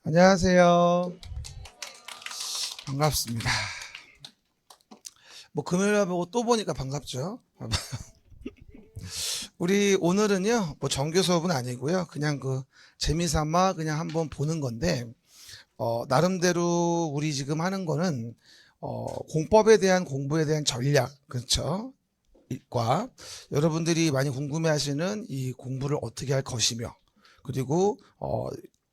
안녕하세요. 반갑습니다. 금요일에 보고 또 보니까 반갑죠. 우리 오늘은요, 정규 수업은 아니고요. 그냥 재미삼아 그냥 한번 보는 건데, 나름대로 우리 지금 하는 거는, 공법에 대한 공부에 대한 전략, 그렇죠? 과 여러분들이 많이 궁금해 하시는 이 공부를 어떻게 할 것이며, 그리고,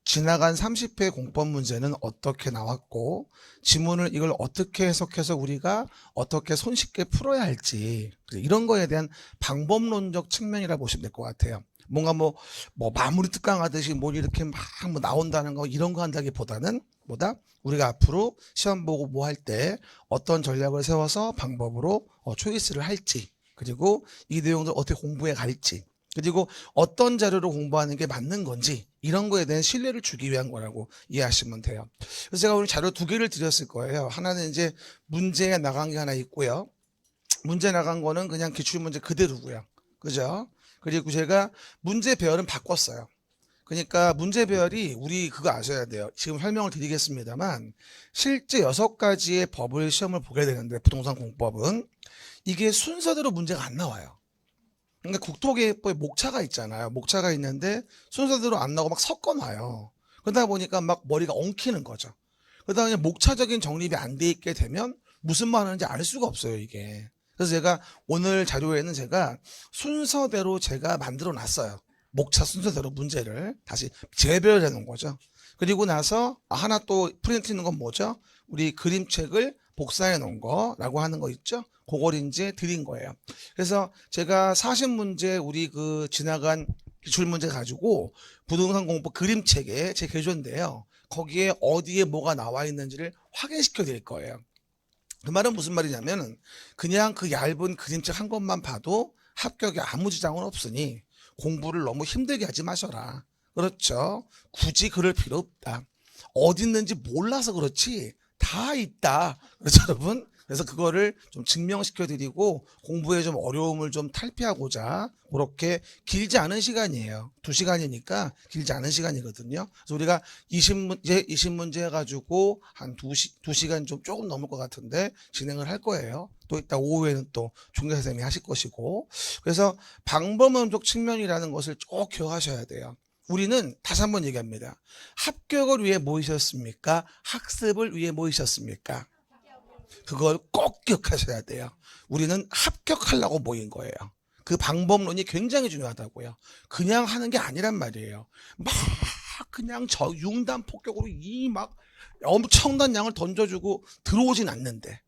지나간 30회 공법 문제는 어떻게 나왔고, 지문을 이걸 어떻게 해석해서 우리가 어떻게 손쉽게 풀어야 할지, 이런 거에 대한 방법론적 측면이라 보시면 될 것 같아요. 뭔가 마무리 특강 하듯이 이렇게 막 나온다는 거, 이런 거 한다기보다는, 우리가 앞으로 시험 보고 뭐 할 때 어떤 전략을 세워서 방법으로 초이스를 할지, 그리고 이 내용들 어떻게 공부해 갈지, 그리고 어떤 자료로 공부하는 게 맞는 건지, 이런 거에 대한 신뢰를 주기 위한 거라고 이해하시면 돼요. 그래서 제가 오늘 자료 2개를 드렸을 거예요. 하나는 이제 문제에 나간 게 하나 있고요. 문제 나간 거는 그냥 기출문제 그대로고요. 그죠? 그리고 제가 문제 배열은 바꿨어요. 그러니까 문제 배열이 우리 그거 아셔야 돼요. 지금 설명을 드리겠습니다만, 실제 6가지의 법을 시험을 보게 되는데, 부동산 공법은 이게 순서대로 문제가 안 나와요. 그러니까 국토개혁법에 목차가 있잖아요. 목차가 있는데 순서대로 안 나오고 막 섞어놔요. 그러다 보니까 막 머리가 엉키는 거죠. 그러다 보니 목차적인 정립이 안 돼 있게 되면 무슨 말 하는지 알 수가 없어요, 이게. 그래서 제가 오늘 자료에는 제가 순서대로 제가 만들어 놨어요. 목차 순서대로 문제를 다시 재배열해 놓은 거죠. 그리고 나서 하나 또 프린트 있는 건 뭐죠? 우리 그림책을 복사해 놓은 거라고 하는 거 있죠? 그걸 이제 드린 거예요. 그래서 제가 40문제 우리 지나간 기출문제 가지고 부동산 공법 그림책에 제 개조인데요. 거기에 어디에 뭐가 나와 있는지를 확인시켜 드릴 거예요. 그 말은 무슨 말이냐면 그냥 그 얇은 그림책 한 것만 봐도 합격에 아무 지장은 없으니 공부를 너무 힘들게 하지 마셔라. 그렇죠? 굳이 그럴 필요 없다. 어디 있는지 몰라서 그렇지 다 있다. 그렇죠, 여러분? 그래서 그거를 좀 증명시켜 드리고 공부에 좀 어려움을 좀 탈피하고자 그렇게 길지 않은 시간이에요. 2시간이니까 길지 않은 시간이거든요. 그래서 우리가 20문제 해가지고 한 2시간 좀 조금 넘을 것 같은데 진행을 할 거예요. 또 이따 오후에는 또 종교 선생님이 하실 것이고. 그래서 방법론적 측면이라는 것을 꼭 기억하셔야 돼요. 우리는 다시 한번 얘기합니다. 합격을 위해 모이셨습니까? 학습을 위해 모이셨습니까? 그걸 꼭 기억하셔야 돼요. 우리는 합격하려고 모인 거예요. 그 방법론이 굉장히 중요하다고요. 그냥 하는 게 아니란 말이에요. 막 그냥 융단 폭격으로 이 막 엄청난 양을 던져주고 들어오진 않는데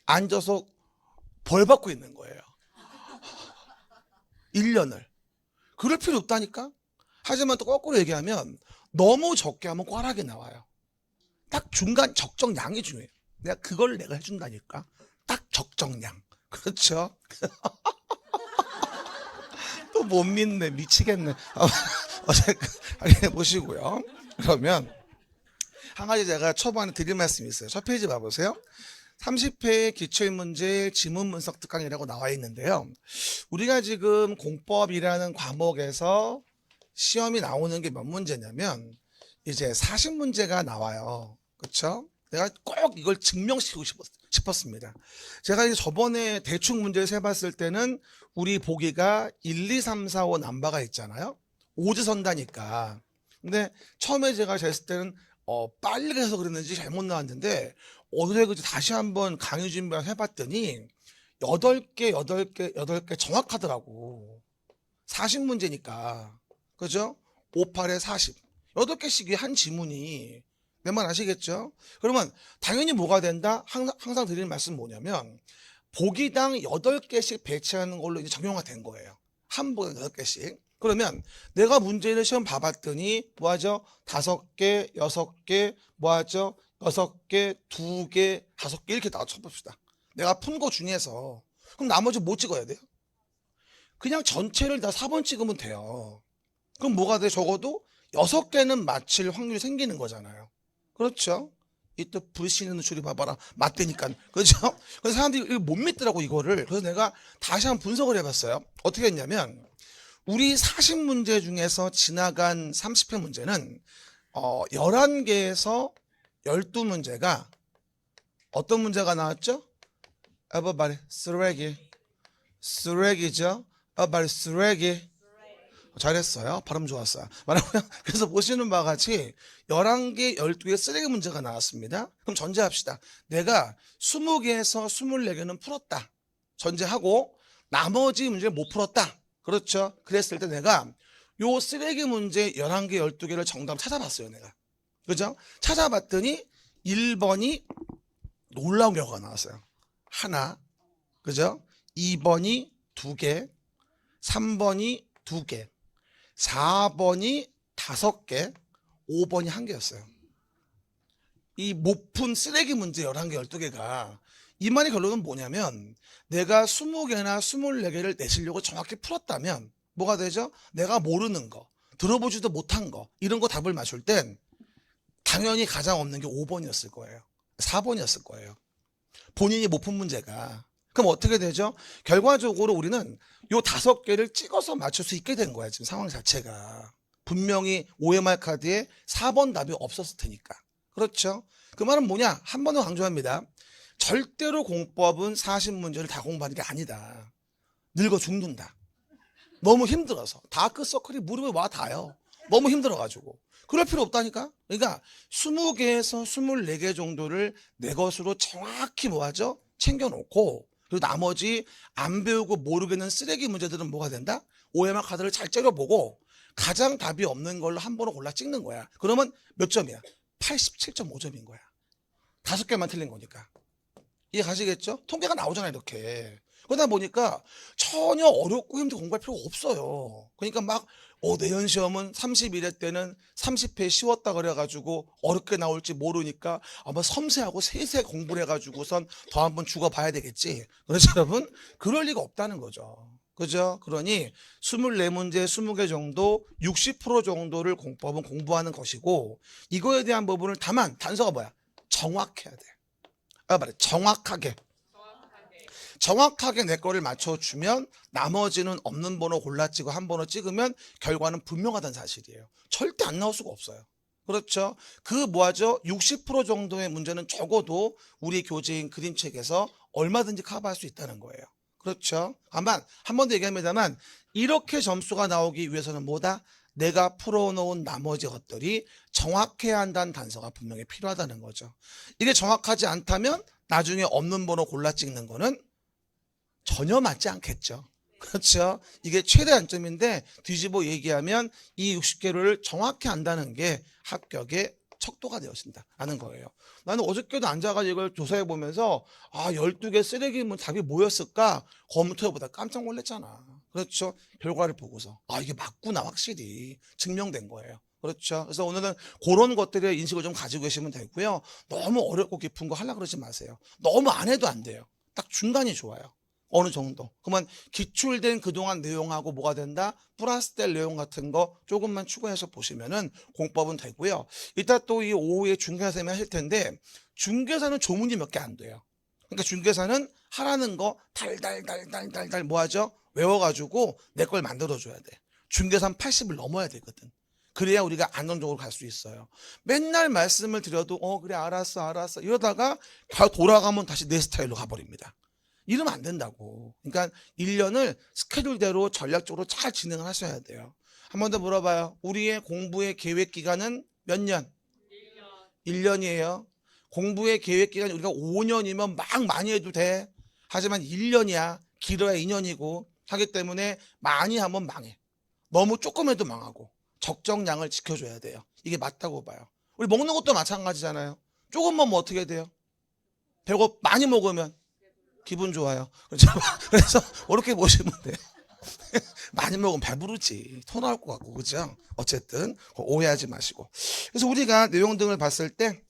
앉아서 벌 받고 있는 거예요. 1년을. 그럴 필요 없다니까? 하지만 또 거꾸로 얘기하면 너무 적게 하면 꽈락이 나와요. 딱 중간 적정량이 중요해요. 그걸 내가 해준다니까. 딱 적정량. 그렇죠? 또 못 믿네. 미치겠네. 해보시고요. 그러면 한 가지 제가 초반에 드릴 말씀이 있어요. 첫 페이지 봐보세요. 30회 기출문제 지문 분석 특강이라고 나와 있는데요. 우리가 지금 공법이라는 과목에서 시험이 나오는 게 몇 문제냐면 이제 40문제가 나와요. 그렇죠? 내가 꼭 이걸 증명시키고 싶었습니다. 제가 이제 저번에 대충 문제를 세봤을 때는 우리 보기가 1, 2, 3, 4, 5 남바가 있잖아요. 오지선다니까. 근데 처음에 제가 쟀을 때는 빨리 해서 그랬는지 잘못 나왔는데 어제 다시 한번 강의 준비를 해봤더니 8개 정확하더라고. 40문제니까. 그죠? 58에 40. 8개씩이 한 지문이. 내 말 아시겠죠? 그러면 당연히 뭐가 된다? 항상 드리는 말씀 뭐냐면 보기당 8개씩 배치하는 걸로 이제 정형화 된 거예요. 한 보기당 8개씩. 그러면 내가 문제를 시험 봐봤더니 뭐하죠? 5개, 6개, 뭐하죠? 6개, 2개, 5개 이렇게 나와 쳐봅시다. 내가 푼 거 중에서. 그럼 나머지 뭐 찍어야 돼요? 그냥 전체를 다 4번 찍으면 돼요. 그럼 뭐가 돼? 적어도 6개는 맞힐 확률이 생기는 거잖아요. 그렇죠? 이때 불씨는 누출이 봐봐라. 맞대니까. 그렇죠? 그래서 사람들이 이거 못 믿더라고, 이거를. 그래서 내가 다시 한번 분석을 해봤어요. 어떻게 했냐면, 우리 40문제 중에서 지나간 30회 문제는 11개에서 12문제가 어떤 문제가 나왔죠? everybody 쓰레기. 쓰레기죠. everybody 쓰레기. 잘했어요. 발음 좋았어요. 말하고요. 그래서 보시는 바와 같이 11개, 12개 쓰레기 문제가 나왔습니다. 그럼 전제합시다. 내가 20개에서 24개는 풀었다. 전제하고 나머지 문제를 못 풀었다. 그렇죠. 그랬을 때 내가 요 쓰레기 문제 11개, 12개를 정답 찾아봤어요. 내가. 그죠? 찾아봤더니 1번이 놀라운 결과가 나왔어요. 하나. 그죠? 2번이 2개. 3번이 2개. 4번이 5개, 5번이 1개였어요. 이 못 푼 쓰레기 문제 11개, 12개가 이 말의 결론은 뭐냐면 내가 20개나 24개를 내시려고 정확히 풀었다면 뭐가 되죠? 내가 모르는 거, 들어보지도 못한 거 이런 거 답을 맞출 땐 당연히 가장 없는 게 5번이었을 거예요. 4번이었을 거예요. 본인이 못 푼 문제가. 그럼 어떻게 되죠? 결과적으로 우리는 요 5개를 찍어서 맞출 수 있게 된 거야. 지금 상황 자체가. 분명히 OMR 카드에 4번 답이 없었을 테니까. 그렇죠? 그 말은 뭐냐? 한 번 더 강조합니다. 절대로 공법은 40문제를 다 공부하는 게 아니다. 늙어 죽는다. 너무 힘들어서. 다크서클이 무릎에 와 닿아요. 너무 힘들어가지고. 그럴 필요 없다니까? 그러니까 20개에서 24개 정도를 내 것으로 정확히 뭐하죠? 챙겨놓고 그리고 나머지 안 배우고 모르겠는 쓰레기 문제들은 뭐가 된다? OMR 카드를 잘 째려보고 가장 답이 없는 걸로 한 번을 골라 찍는 거야. 그러면 몇 점이야? 87.5점인 거야. 5개만 틀린 거니까. 이해 가시겠죠? 통계가 나오잖아요, 이렇게. 그러다 보니까 전혀 어렵고 힘들고 공부할 필요가 없어요. 그러니까 막 내년 시험은 31회 때는 30회 쉬웠다 그래가지고 어렵게 나올지 모르니까 아마 섬세하고 세세 공부를 해가지고선 더 한번 죽어봐야 되겠지. 그래서 여러분 그럴 리가 없다는 거죠. 그죠? 그러니 24문제 20개 정도 60% 정도를 공법은 공부하는 것이고 이거에 대한 부분을 다만 단서가 뭐야? 정확해야 돼. 말해 정확하게 내 거를 맞춰주면 나머지는 없는 번호 골라찍고 한 번호 찍으면 결과는 분명하다는 사실이에요. 절대 안 나올 수가 없어요. 그렇죠? 그 뭐하죠? 60% 정도의 문제는 적어도 우리 교재인 그림책에서 얼마든지 커버할 수 있다는 거예요. 그렇죠? 다만 한 번 더 얘기합니다만 이렇게 점수가 나오기 위해서는 뭐다? 내가 풀어놓은 나머지 것들이 정확해야 한다는 단서가 분명히 필요하다는 거죠. 이게 정확하지 않다면 나중에 없는 번호 골라 찍는 거는 전혀 맞지 않겠죠. 그렇죠? 이게 최대 단점인데 뒤집어 얘기하면 이 60개를 정확히 안다는 게 합격의 척도가 되어진다라는 거예요. 나는 어저께도 앉아가지고 이걸 조사해 보면서 12개 쓰레기문 답이 뭐였을까 검토해보다 깜짝 놀랐잖아. 그렇죠? 결과를 보고서 이게 맞구나 확실히 증명된 거예요. 그렇죠? 그래서 오늘은 그런 것들의 인식을 좀 가지고 계시면 되고요. 너무 어렵고 깊은 거 하려고 그러지 마세요. 너무 안 해도 안 돼요. 딱 중간이 좋아요. 어느 정도. 그러면 기출된 그동안 내용하고 뭐가 된다? 플러스 될 내용 같은 거 조금만 추가해서 보시면은 공법은 되고요. 이따 또 이 오후에 중개사님이 하실 텐데 중개사는 조문이 몇 개 안 돼요. 그러니까 중개사는 하라는 거 달달달달달달 뭐 하죠? 외워가지고 내 걸 만들어줘야 돼. 중개사는 80을 넘어야 되거든. 그래야 우리가 안정적으로 갈 수 있어요. 맨날 말씀을 드려도 그래 알았어 이러다가 돌아가면 다시 내 스타일로 가버립니다. 이러면 안 된다고. 그러니까 1년을 스케줄대로 전략적으로 잘 진행을 하셔야 돼요. 한 번 더 물어봐요. 우리의 공부의 계획 기간은 몇 년? 1년이에요. 공부의 계획 기간이 우리가 5년이면 막 많이 해도 돼. 하지만 1년이야. 길어야 2년이고 하기 때문에 많이 하면 망해. 너무 조금 해도 망하고 적정량을 지켜줘야 돼요. 이게 맞다고 봐요. 우리 먹는 것도 마찬가지잖아요. 조금 먹으면 어떻게 돼요? 배고 많이 먹으면 기분 좋아요. 그래서 이렇게 보시면 돼요. 많이 먹으면 배부르지. 토 나올 것 같고, 그죠? 어쨌든 오해하지 마시고. 그래서 우리가 내용 등을 봤을 때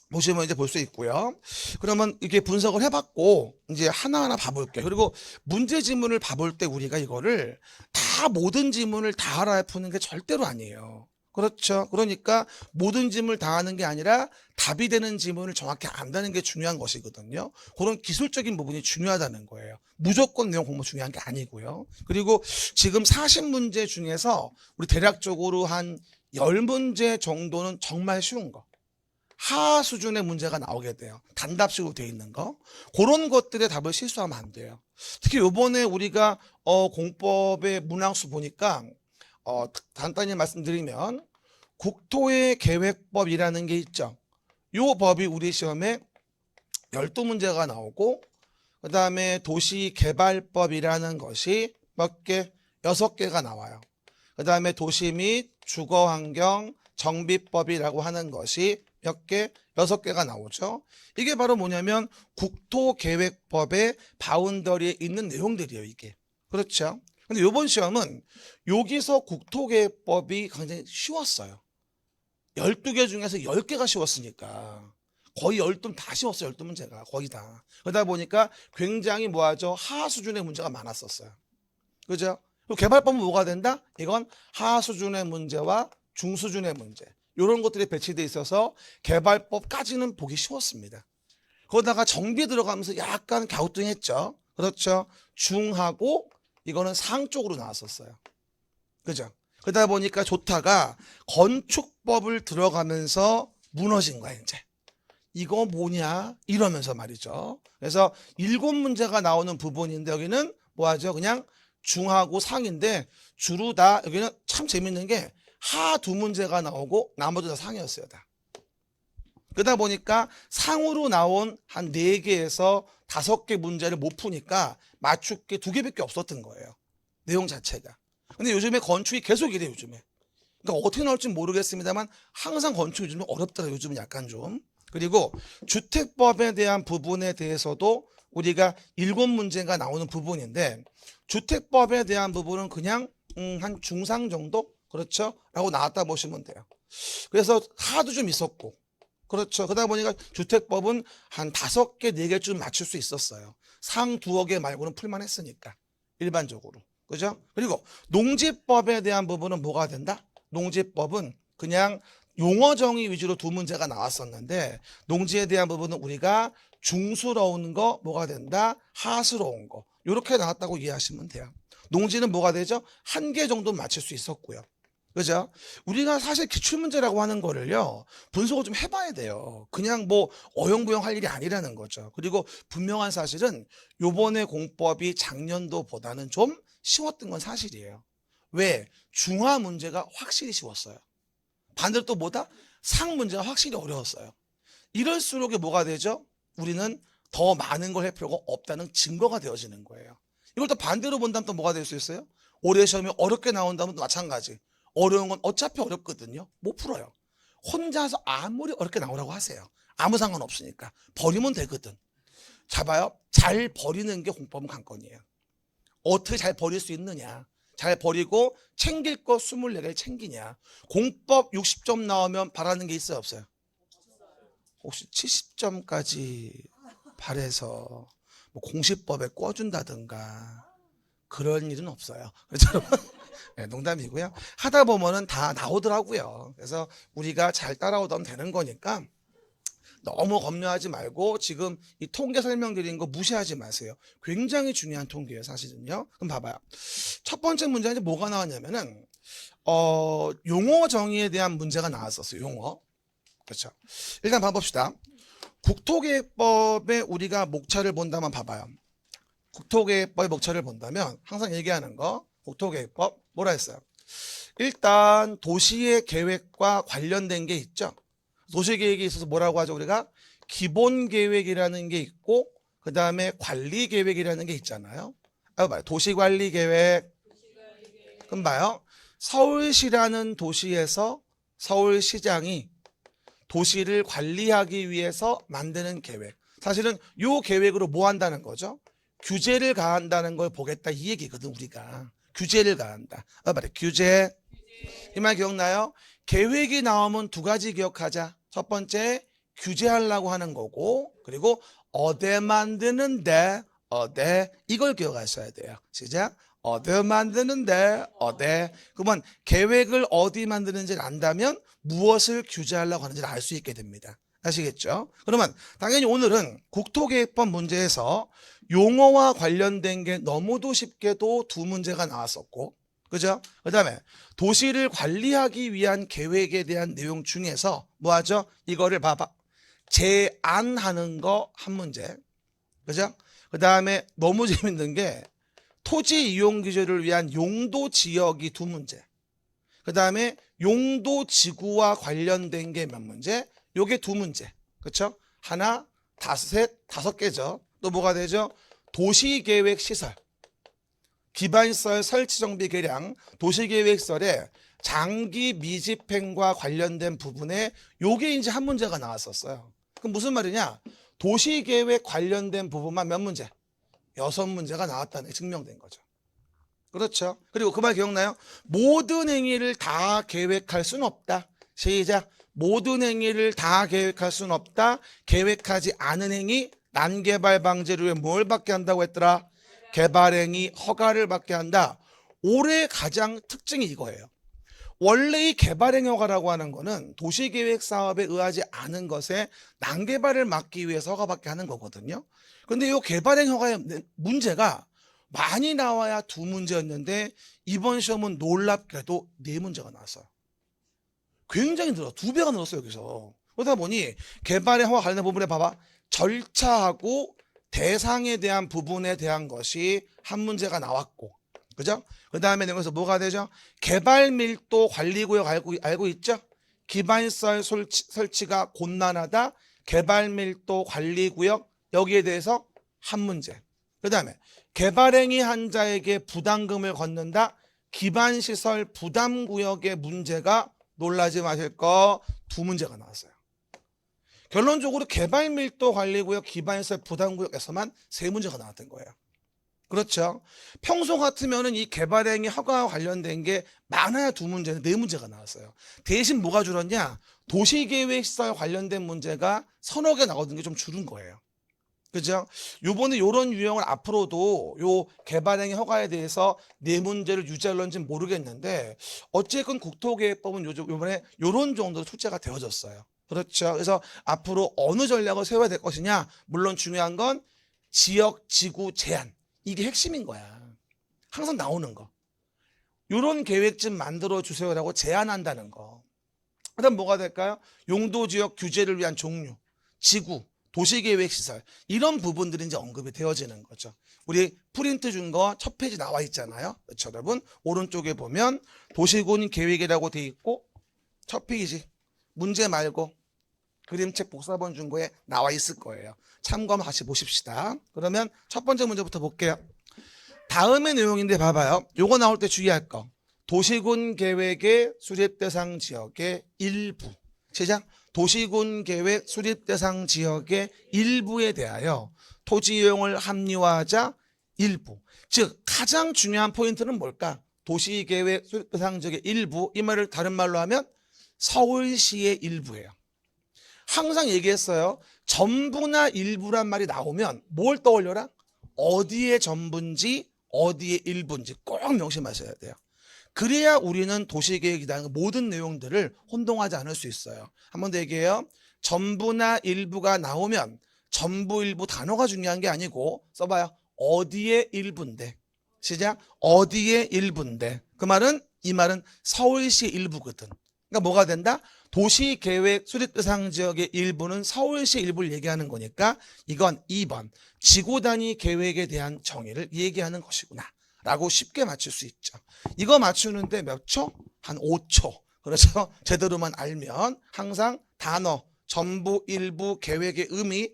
보시면 이제 볼 수 있고요. 그러면 이렇게 분석을 해봤고 이제 하나하나 봐볼게요. 그리고 문제 지문을 봐볼 때 우리가 이거를 다 모든 지문을 다 알아야 푸는 게 절대로 아니에요. 그렇죠. 그러니까 모든 지문을 다 하는 게 아니라 답이 되는 지문을 정확히 안다는 게 중요한 것이거든요. 그런 기술적인 부분이 중요하다는 거예요. 무조건 내용 공부 중요한 게 아니고요. 그리고 지금 40문제 중에서 우리 대략적으로 한 10문제 정도는 정말 쉬운 거. 하하 수준의 문제가 나오게 돼요. 단답식으로 돼 있는 거. 그런 것들의 답을 실수하면 안 돼요. 특히 요번에 우리가 공법의 문항수 보니까 간단히 말씀드리면 국토의 계획법이라는 게 있죠. 요 법이 우리 시험에 12문제가 나오고 그 다음에 도시개발법이라는 것이 몇 개? 6개가 나와요. 그 다음에 도시 및 주거환경 정비법이라고 하는 것이 몇 개? 6개가 나오죠. 이게 바로 뭐냐면 국토계획법의 바운더리에 있는 내용들이에요, 이게. 그렇죠? 근데 이번 시험은 여기서 국토계획법이 굉장히 쉬웠어요. 12개 중에서 10개가 쉬웠으니까. 거의 12, 다 쉬웠어요, 12문제가. 거의 다. 그러다 보니까 굉장히 뭐하죠? 하하 수준의 문제가 많았었어요. 그죠? 개발법은 뭐가 된다? 이건 하하 수준의 문제와 중수준의 문제. 이런 것들이 배치되어 있어서 개발법까지는 보기 쉬웠습니다. 거기다가 정비 들어가면서 약간 갸우뚱했죠. 그렇죠? 중하고 이거는 상 쪽으로 나왔었어요. 그죠? 그러다 보니까 좋다가 건축법을 들어가면서 무너진 거야, 이제. 이거 뭐냐? 이러면서 말이죠. 그래서 7문제가 나오는 부분인데 여기는 뭐하죠? 그냥 중하고 상인데 주로 다 여기는 참 재밌는 게 하 2문제가 나오고 나머지 다 상이었어요, 다. 그러다 보니까 상으로 나온 한 4개에서 5개 문제를 못 푸니까 맞출 게 2개밖에 없었던 거예요. 내용 자체가. 근데 요즘에 건축이 계속 이래요, 요즘에. 그러니까 어떻게 나올지 모르겠습니다만 항상 건축이 요즘에 어렵더라고요, 요즘은 약간 좀. 그리고 주택법에 대한 부분에 대해서도 우리가 7문제가 나오는 부분인데 주택법에 대한 부분은 그냥 한 중상 정도? 그렇죠? 라고 나왔다 보시면 돼요. 그래서 하도 좀 있었고 그렇죠. 그러다 보니까 주택법은 한 5개, 4개쯤 맞출 수 있었어요. 상 2개 말고는 풀만 했으니까 일반적으로. 그죠? 그리고 농지법에 대한 부분은 뭐가 된다? 농지법은 그냥 용어 정의 위주로 2문제가 나왔었는데 농지에 대한 부분은 우리가 중스러운 거 뭐가 된다? 하스러운 거. 이렇게 나왔다고 이해하시면 돼요. 농지는 뭐가 되죠? 1개 정도 맞출 수 있었고요. 그죠? 우리가 사실 기출문제라고 하는 거를요, 분석을 좀 해봐야 돼요. 그냥 뭐 어영부영 할 일이 아니라는 거죠. 그리고 분명한 사실은 요번에 공법이 작년도보다는 좀 쉬웠던 건 사실이에요. 왜? 중화 문제가 확실히 쉬웠어요. 반대로 또 뭐다? 상 문제가 확실히 어려웠어요. 이럴수록 뭐가 되죠? 우리는 더 많은 걸 할 필요가 없다는 증거가 되어지는 거예요. 이걸 또 반대로 본다면 또 뭐가 될 수 있어요? 올해 시험이 어렵게 나온다면 또 마찬가지. 어려운 건 어차피 어렵거든요. 못 풀어요. 혼자서 아무리 어렵게 나오라고 하세요. 아무 상관없으니까. 버리면 되거든. 잡아요. 잘 버리는 게 공법은 관건이에요. 어떻게 잘 버릴 수 있느냐. 잘 버리고 챙길 거 24개를 챙기냐. 공법 60점 나오면 바라는 게 있어요, 없어요? 혹시 70점까지 바래서 뭐 공시법에 꿔준다든가 그런 일은 없어요. 그렇죠? 네, 농담이고요. 하다 보면은 다 나오더라고요. 그래서 우리가 잘 따라오면 되는 거니까 너무 겁내하지 말고 지금 이 통계 설명드린 거 무시하지 마세요. 굉장히 중요한 통계예요, 사실은요. 그럼 봐봐요. 첫 번째 문제는 뭐가 나왔냐면은 용어 정의에 대한 문제가 나왔었어요. 용어. 그렇죠. 일단 봐봅시다. 국토계획법에 우리가 목차를 본다면 봐봐요. 국토계획법의 목차를 본다면 항상 얘기하는 거 국토계획법 뭐라 했어요? 일단 도시의 계획과 관련된 게 있죠. 도시계획에 있어서 뭐라고 하죠? 우리가 기본계획이라는 게 있고 그 다음에 관리계획이라는 게 있잖아요. 봐요. 도시관리계획. 그럼 봐요. 서울시라는 도시에서 서울시장이 도시를 관리하기 위해서 만드는 계획. 사실은 이 계획으로 뭐 한다는 거죠? 규제를 가한다는 걸 보겠다 이 얘기거든 우리가. 규제를 가한다. 말해 규제. 이 말 기억나요? 계획이 나오면 2가지 기억하자. 첫 번째 규제하려고 하는 거고 그리고 어디 만드는데 어디 이걸 기억하셔야 돼요. 시작. 어디 만드는데 어디. 그러면 계획을 어디 만드는지를 안다면 무엇을 규제하려고 하는지를 알 수 있게 됩니다. 아시겠죠? 그러면 당연히 오늘은 국토계획법 문제에서 용어와 관련된 게 너무도 쉽게도 2문제가 나왔었고 그죠? 그 다음에 도시를 관리하기 위한 계획에 대한 내용 중에서 뭐 하죠? 이거를 봐봐. 제안하는 거 한 문제. 그죠? 그 다음에 너무 재밌는 게 토지 이용 규제를 위한 용도 지역이 두 문제. 그 다음에 용도 지구와 관련된 게 몇 문제? 요게 두 문제. 그쵸? 하나, 다섯 개죠. 또 뭐가 되죠? 도시계획 시설. 기반시설 설치 정비 계량, 도시계획설에 장기 미집행과 관련된 부분에 요게 이제 한 문제가 나왔었어요. 그럼 무슨 말이냐? 도시계획 관련된 부분만 몇 문제? 6문제가 나왔다는 게 증명된 거죠. 그렇죠. 그리고 그 말 기억나요? 모든 행위를 다 계획할 수는 없다. 시작. 모든 행위를 다 계획할 수는 없다. 계획하지 않은 행위, 난개발 방지를 위해 뭘 받게 한다고 했더라? 개발행위 허가를 받게 한다. 올해 가장 특징이 이거예요. 원래 이 개발행위 허가라고 하는 거는 도시계획 사업에 의하지 않은 것에 난개발을 막기 위해서 허가받게 하는 거거든요. 근데 이 개발행위 허가의 문제가 많이 나와야 두 문제였는데 이번 시험은 놀랍게도 네 문제가 나왔어요. 굉장히 늘어. 2배가 늘었어요, 여기서. 그러다 보니 개발행위 허가 관련된 부분에 봐봐. 절차하고 대상에 대한 부분에 대한 것이 한 문제가 나왔고, 그죠? 그 다음에 여기서 뭐가 되죠? 개발 밀도 관리구역 알고 있죠? 기반시설 설치가 곤란하다. 개발 밀도 관리구역 여기에 대해서 한 문제. 그 다음에 개발행위 한 자에게 부담금을 걷는다. 기반시설 부담구역의 문제가 놀라지 마실 거 두 문제가 나왔어요. 결론적으로 개발밀도 관리구역 기반시설 부담구역에서만 세 문제가 나왔던 거예요. 그렇죠. 평소 같으면은 이 개발행위 허가와 관련된 게 많아야 두 문제는 네 문제가 나왔어요. 대신 뭐가 줄었냐? 도시계획시설 관련된 문제가 서너 개 나오던 게 좀 줄은 거예요. 그죠? 요번에 요런 유형을 앞으로도 요 개발행위 허가에 대해서 네 문제를 유지할런지는 모르겠는데 어쨌건 국토계획법은 요번에 요런 정도로 출제가 되어졌어요. 그렇죠. 그래서 앞으로 어느 전략을 세워야 될 것이냐? 물론 중요한 건 지역, 지구, 제한. 이게 핵심인 거야. 항상 나오는 거. 요런 계획 좀 만들어 주세요라고 제안한다는 거. 그다음 뭐가 될까요? 용도지역 규제를 위한 종류, 지구, 도시계획시설 이런 부분들이 이제 언급이 되어지는 거죠. 우리 프린트 준 거 첫 페이지 나와 있잖아요. 그렇죠, 여러분? 오른쪽에 보면 도시군 계획이라고 돼 있고 첫 페이지 문제 말고 그림책 복사본 준 거에 나와 있을 거예요. 참고 한번 다시 보십시다. 그러면 첫 번째 문제부터 볼게요. 다음의 내용인데 봐봐요. 요거 나올 때 주의할 거. 도시군 계획의 수립 대상 지역의 일부. 시작. 도시군 계획 수립 대상 지역의 일부에 대하여 토지 이용을 합리화하자 일부. 즉 가장 중요한 포인트는 뭘까? 도시계획 수립 대상 지역의 일부. 이 말을 다른 말로 하면 서울시의 일부예요. 항상 얘기했어요. 전부나 일부란 말이 나오면 뭘 떠올려라? 어디에 전부인지 어디에 일부인지 꼭 명심하셔야 돼요. 그래야 우리는 도시계획이라는 모든 내용들을 혼동하지 않을 수 있어요. 한 번 더 얘기해요. 전부나 일부가 나오면 전부 일부 단어가 중요한 게 아니고 써봐요. 어디에 일부인데. 시작. 어디에 일부인데. 그 말은 이 말은 서울시 일부거든. 그러니까 뭐가 된다? 도시계획 수립 대상 지역의 일부는 서울시 일부를 얘기하는 거니까 이건 2번 지구 단위 계획에 대한 정의를 얘기하는 것이구나 라고 쉽게 맞출 수 있죠. 이거 맞추는데 몇 초? 한 5초. 그렇죠? 제대로만 알면 항상 단어 전부 일부 계획의 의미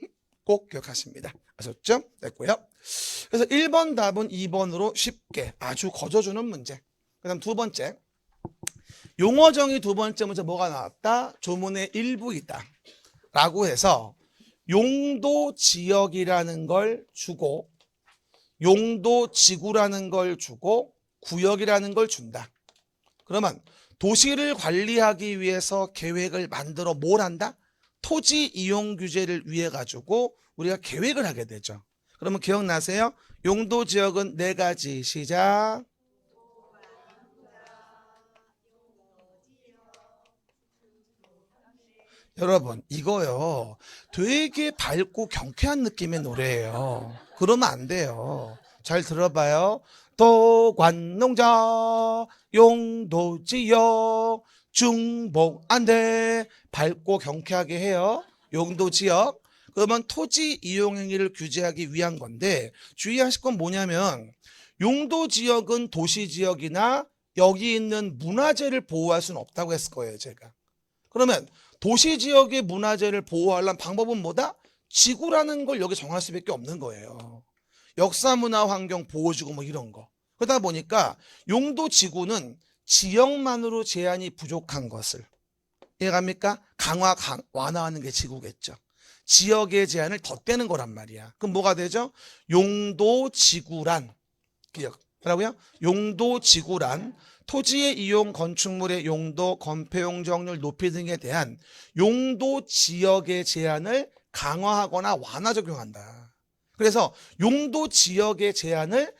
꼭 기억하십니다. 아셨죠? 됐고요. 그래서 1번 답은 2번으로 쉽게 아주 거저주는 문제. 그 다음 두 번째 용어 정의 두 번째 문제 뭐가 나왔다? 조문의 일부이다 라고 해서 용도 지역이라는 걸 주고 용도 지구라는 걸 주고 구역이라는 걸 준다. 그러면 도시를 관리하기 위해서 계획을 만들어 뭘 한다? 토지 이용 규제를 위해 가지고 우리가 계획을 하게 되죠. 그러면 기억나세요? 용도 지역은 4가지. 시작. 여러분 이거요 되게 밝고 경쾌한 느낌의 노래예요. 그러면 안 돼요. 잘 들어봐요. 도관농자 용도지역 중복 안돼 밝고 경쾌하게 해요. 용도지역. 그러면 토지 이용 행위를 규제하기 위한 건데 주의하실 건 뭐냐면 용도지역은 도시지역이나 여기 있는 문화재를 보호할 수는 없다고 했을 거예요, 제가. 그러면 도시지역의 문화재를 보호하려는 방법은 뭐다? 지구라는 걸 여기 정할 수밖에 없는 거예요. 역사문화환경 보호지구 뭐 이런 거. 그러다 보니까 용도지구는 지역만으로 제한이 부족한 것을 이해갑니까? 완화하는 게 지구겠죠. 지역의 제한을 덧대는 거란 말이야. 그럼 뭐가 되죠? 용도지구란 뭐라고요? 용도지구란 토지의 이용, 건축물의 용도, 건폐용 적률 높이 등에 대한 용도 지역의 제한을 강화하거나 완화 적용한다. 그래서 용도 지역의 제한을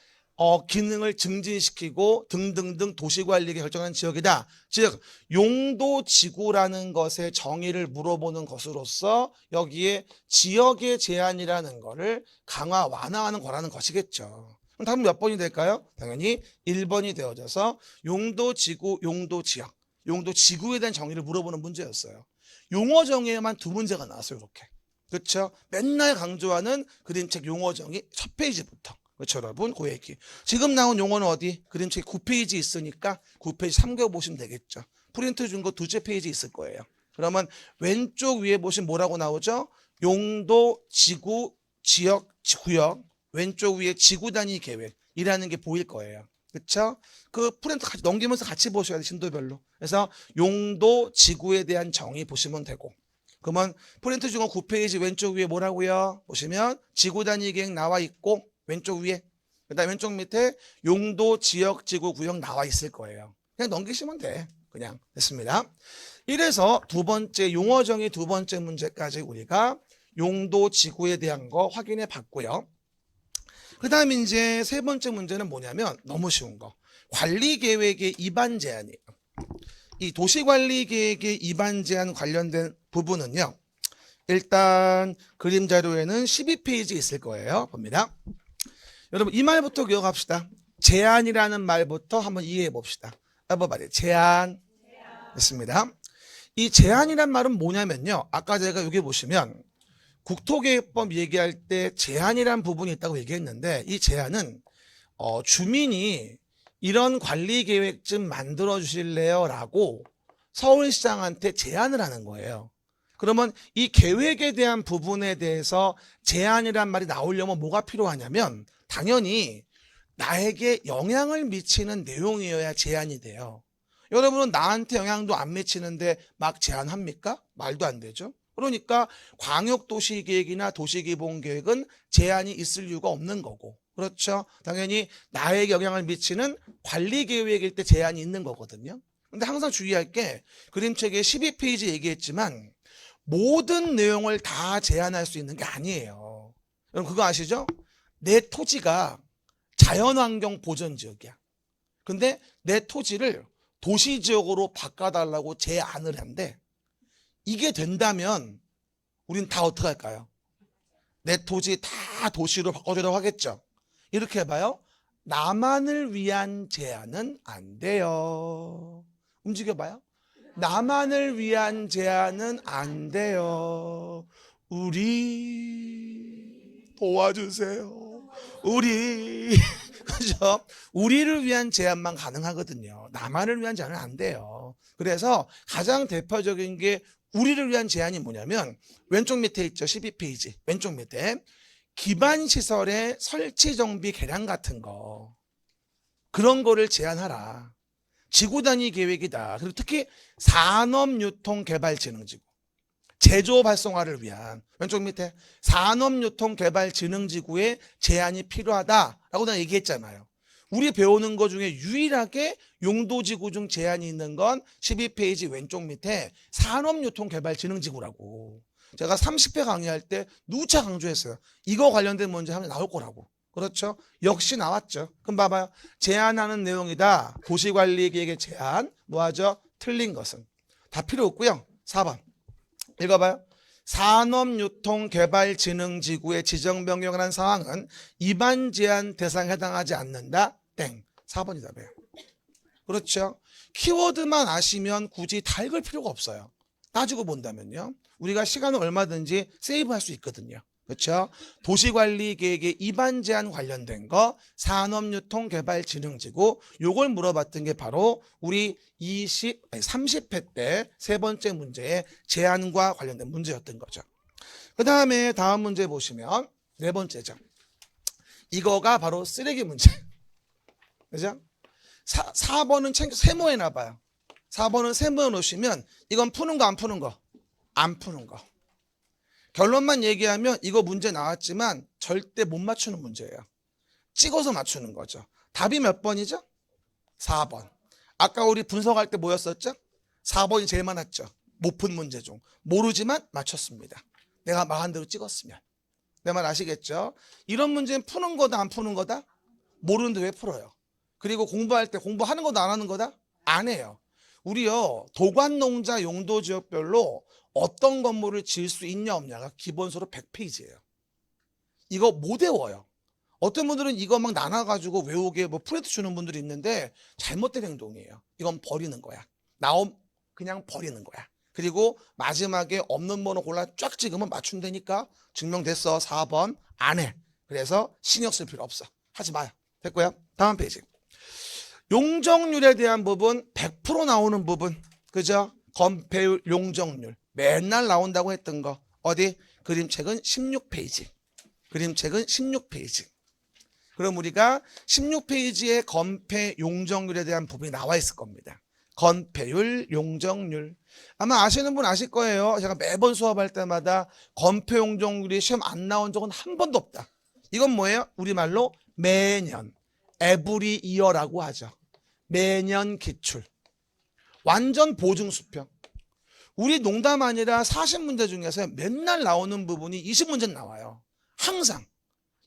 기능을 증진시키고 등등등 도시관리가 결정하는 지역이다. 즉 용도지구라는 것의 정의를 물어보는 것으로서 여기에 지역의 제한이라는 것을 강화 완화하는 거라는 것이겠죠. 그럼 답은 몇 번이 될까요? 당연히 1번이 되어져서 용도지구, 용도지역, 용도지구에 대한 정의를 물어보는 문제였어요. 용어 정의에만 두 문제가 나왔어요. 이렇게. 그렇죠? 맨날 강조하는 그림책 용어 정의 첫 페이지부터. 그렇죠, 여러분? 그 얘기. 지금 나온 용어는 어디? 그림책 9페이지 있으니까 9페이지 참고보시면 되겠죠. 프린트 준 거 두째 페이지 있을 거예요. 그러면 왼쪽 위에 보시면 뭐라고 나오죠? 용도, 지구, 지역, 구역. 왼쪽 위에 지구 단위 계획이라는 게 보일 거예요. 그렇죠? 그 프린트 같이 넘기면서 같이 보셔야 돼, 신도별로. 그래서 용도, 지구에 대한 정의 보시면 되고. 그러면 프린트 준 거 9페이지 왼쪽 위에 뭐라고요? 보시면 지구 단위 계획 나와 있고 왼쪽 위에 그다음 왼쪽 밑에 용도, 지역, 지구, 구역 나와 있을 거예요. 그냥 넘기시면 돼. 그냥 됐습니다. 이래서 두 번째 용어 정의 두 번째 문제까지 우리가 용도, 지구에 대한 거 확인해 봤고요. 그다음 이제 세 번째 문제는 뭐냐면 너무 쉬운 거. 관리 계획의 입안 제한이에요. 이 도시관리 계획의 입안 제한 관련된 부분은요. 일단 그림 자료에는 12페이지 있을 거예요. 봅니다. 여러분 이 말부터 기억합시다. 제한이라는 말부터 한번 이해해 봅시다. 한번 말이에요. 제한. 됐습니다. 이 제한이란 말은 뭐냐면요. 아까 제가 여기 보시면 국토계획법 얘기할 때 제한이란 부분이 있다고 얘기했는데 이 제한은 주민이 이런 관리계획 좀 만들어 주실래요? 라고 서울시장한테 제안을 하는 거예요. 그러면 이 계획에 대한 부분에 대해서 제한이란 말이 나오려면 뭐가 필요하냐면 당연히 나에게 영향을 미치는 내용이어야 제한이 돼요. 여러분은 나한테 영향도 안 미치는데 막 제한합니까? 말도 안 되죠. 그러니까 광역도시계획이나 도시기본계획은 제한이 있을 이유가 없는 거고 그렇죠. 당연히 나에게 영향을 미치는 관리계획일 때 제한이 있는 거거든요. 근데 항상 주의할 게 그림책에 12페이지 얘기했지만 모든 내용을 다 제한할 수 있는 게 아니에요. 여러분 그거 아시죠? 내 토지가 자연환경 보전지역이야. 근데 내 토지를 도시지역으로 바꿔달라고 제안을 한대. 이게 된다면 우린 다 어떻게 할까요? 내 토지 다 도시로 바꿔주라고 하겠죠. 이렇게 해봐요. 나만을 위한 제한은 안 돼요. 움직여봐요. 나만을 위한 제한은 안 돼요. 우리 도와주세요. 우리 그죠? 우리를 위한 제한만 가능하거든요. 나만을 위한 제한은 안 돼요. 그래서 가장 대표적인 게 우리를 위한 제한이 뭐냐면 왼쪽 밑에 있죠. 12페이지 왼쪽 밑에 기반시설의 설치 정비 개량 같은 거 그런 거를 제한하라. 지구 단위 계획이다. 그리고 특히 산업유통개발진흥지구 제조업 활성화를 위한 왼쪽 밑에 산업유통개발진흥지구에 제한이 필요하다라고 내가 얘기했잖아요. 우리 배우는 것 중에 유일하게 용도지구 중 제한이 있는 건 12페이지 왼쪽 밑에 산업유통개발진흥지구라고. 제가 30회 강의할 때 누차 강조했어요. 이거 관련된 문제 하면 나올 거라고. 그렇죠? 역시 나왔죠. 그럼 봐봐요. 제한하는 내용이다. 도시관리계획의 제한. 뭐하죠? 틀린 것은. 다 필요 없고요. 4번. 읽어봐요. 산업유통개발진흥지구의 지정명령이라는 사항은 위반 제한 대상에 해당하지 않는다. 땡. 4번이 답이에요. 그렇죠. 키워드만 아시면 굳이 다 읽을 필요가 없어요. 따지고 본다면요. 우리가 시간을 얼마든지 세이브할 수 있거든요. 그렇죠. 도시관리계획의 위반 제한 관련된 거 산업유통개발진흥지구 요걸 물어봤던 게 바로 우리 30회 때 세 번째 문제의 제한과 관련된 문제였던 거죠. 그 다음에 다음 문제 보시면 네 번째죠. 이거가 바로 쓰레기 문제. 그죠? 4번은 세모해놔 봐요. 4번은 세모해 놓으시면 이건 푸는 거 안 푸는 거? 안 푸는 거. 결론만 얘기하면 이거 문제 나왔지만 절대 못 맞추는 문제예요. 찍어서 맞추는 거죠. 답이 몇 번이죠? 4번. 아까 우리 분석할 때 뭐였었죠? 4번이 제일 많았죠. 못 푼 문제 중. 모르지만 맞췄습니다. 내가 말한 대로 찍었으면. 내 말 아시겠죠? 이런 문제는 푸는 거다 안 푸는 거다? 모르는데 왜 풀어요? 그리고 공부할 때 공부하는 거다 안 하는 거다? 안 해요. 우리요 도관농자 용도지역별로 어떤 건물을 지을 수 있냐 없냐가 기본서로 100페이지예요. 이거 못 외워요. 어떤 분들은 이거 막 나눠가지고 외우게 뭐 프레트 주는 분들이 있는데 잘못된 행동이에요. 이건 버리는 거야. 그냥 버리는 거야. 그리고 마지막에 없는 번호 골라 쫙 찍으면 맞춘다니까. 증명됐어. 4번 안 해. 그래서 신경 쓸 필요 없어. 하지 마요. 됐고요. 다음 페이지. 용적률에 대한 부분 100% 나오는 부분. 그죠? 건폐율, 용적률 맨날 나온다고 했던 거. 어디? 그림책은 16페이지. 그림책은 16페이지. 그럼 우리가 16페이지에 건폐 용적률에 대한 부분이 나와 있을 겁니다. 건폐율, 용적률. 아마 아시는 분 아실 거예요. 제가 매번 수업할 때마다 건폐 용적률이 시험 안 나온 적은 한 번도 없다. 이건 뭐예요? 우리말로 매년, every year라고 하죠. 매년 기출. 완전 보증 수평. 우리 농담 아니라 40문제 중에서 맨날 나오는 부분이 20문제는 나와요. 항상.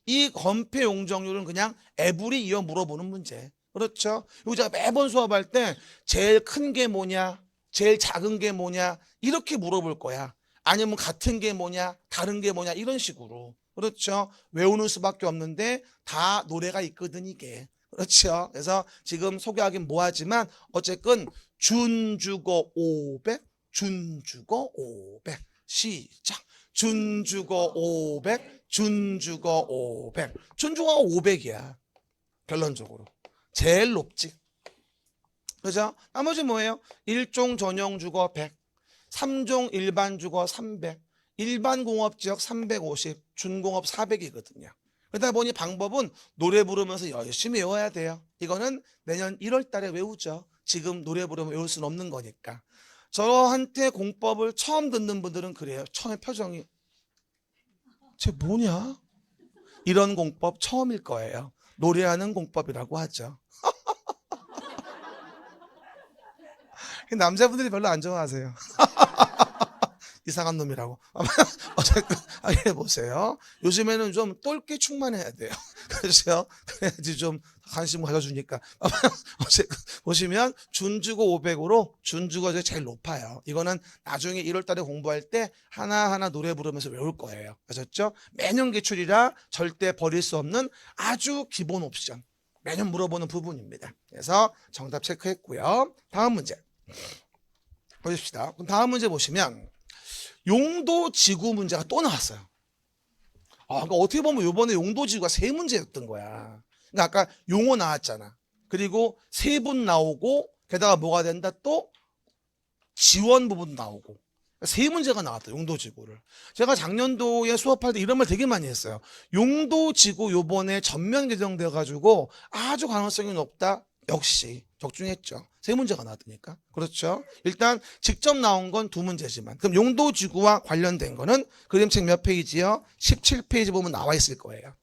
이 건폐 용적률은 그냥 every year 물어보는 문제. 그렇죠? 그리고 제가 매번 수업할 때 제일 큰 게 뭐냐, 제일 작은 게 뭐냐 이렇게 물어볼 거야. 아니면 같은 게 뭐냐, 다른 게 뭐냐 이런 식으로. 그렇죠? 외우는 수밖에 없는데 다 노래가 있거든 이게. 그렇죠? 그래서 지금 소개하긴 뭐하지만 어쨌든 준주거 500, 준주거 500 시작. 준주거 500, 준주거 500. 준주거가 500이야. 결론적으로. 제일 높지. 그죠? 나머지 뭐예요? 1종 전용 주거 100, 3종 일반 주거 300, 일반 공업지역 350, 준공업 400이거든요. 그러다 보니 방법은 노래 부르면서 열심히 외워야 돼요. 이거는 내년 1월 달에 외우죠. 지금 노래 부르면 외울 수는 없는 거니까. 저한테 공법을 처음 듣는 분들은 그래요. 처음에 표정이 쟤 뭐냐? 이런 공법 처음일 거예요. 노래하는 공법이라고 하죠. 남자분들이 별로 안 좋아하세요. 이상한 놈이라고. 어쨌든 해보세요. 요즘에는 좀 똘끼 충만해야 돼요. 그렇죠? 그래야지 좀 관심 가져주니까. 어쨌든 보시면 준주거 500으로 준주거가 제일 높아요. 이거는 나중에 1월 달에 공부할 때 하나하나 노래 부르면서 외울 거예요. 아셨죠? 매년 기출이라 절대 버릴 수 없는 아주 기본 옵션. 매년 물어보는 부분입니다. 그래서 정답 체크했고요. 다음 문제 보십시다. 그럼 다음 문제 보시면 용도지구 문제가 또 나왔어요. 그러니까 어떻게 보면 이번에 용도지구가 세 문제였던 거야. 그러니까 아까 용어 나왔잖아. 그리고 세분 나오고 게다가 뭐가 된다? 또 지원 부분 나오고 세 문제가 나왔다. 용도지구를. 제가 작년도에 수업할 때 이런 말 되게 많이 했어요. 용도지구 요번에 전면 개정돼 가지고 아주 가능성이 높다. 역시 적중했죠. 세 문제가 나왔으니까. 그렇죠. 일단 직접 나온 건 두 문제지만 그럼 용도지구와 관련된 거는 그림책 몇 페이지요? 17페이지 보면 나와 있을 거예요.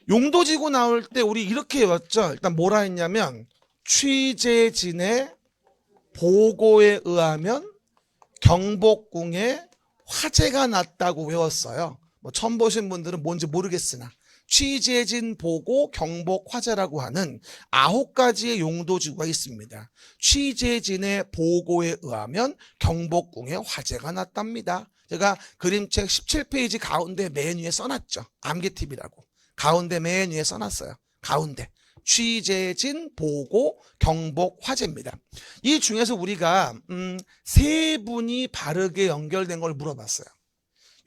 용도지구 나올 때 우리 이렇게 외웠죠. 일단 뭐라 했냐면 취재진의 보고에 의하면 경복궁에 화재가 났다고 외웠어요. 뭐 처음 보신 분들은 뭔지 모르겠으나 취재진 보고 경복 화재라고 하는 9가지의 용도지구가 있습니다. 취재진의 보고에 의하면 경복궁에 화재가 났답니다. 제가 그림책 17페이지 가운데 맨 위에 써놨죠. 암기 팁이라고. 가운데 맨 위에 써놨어요. 가운데. 취재진, 보고, 경복, 화재입니다. 이 중에서 우리가 세 분이 바르게 연결된 걸 물어봤어요.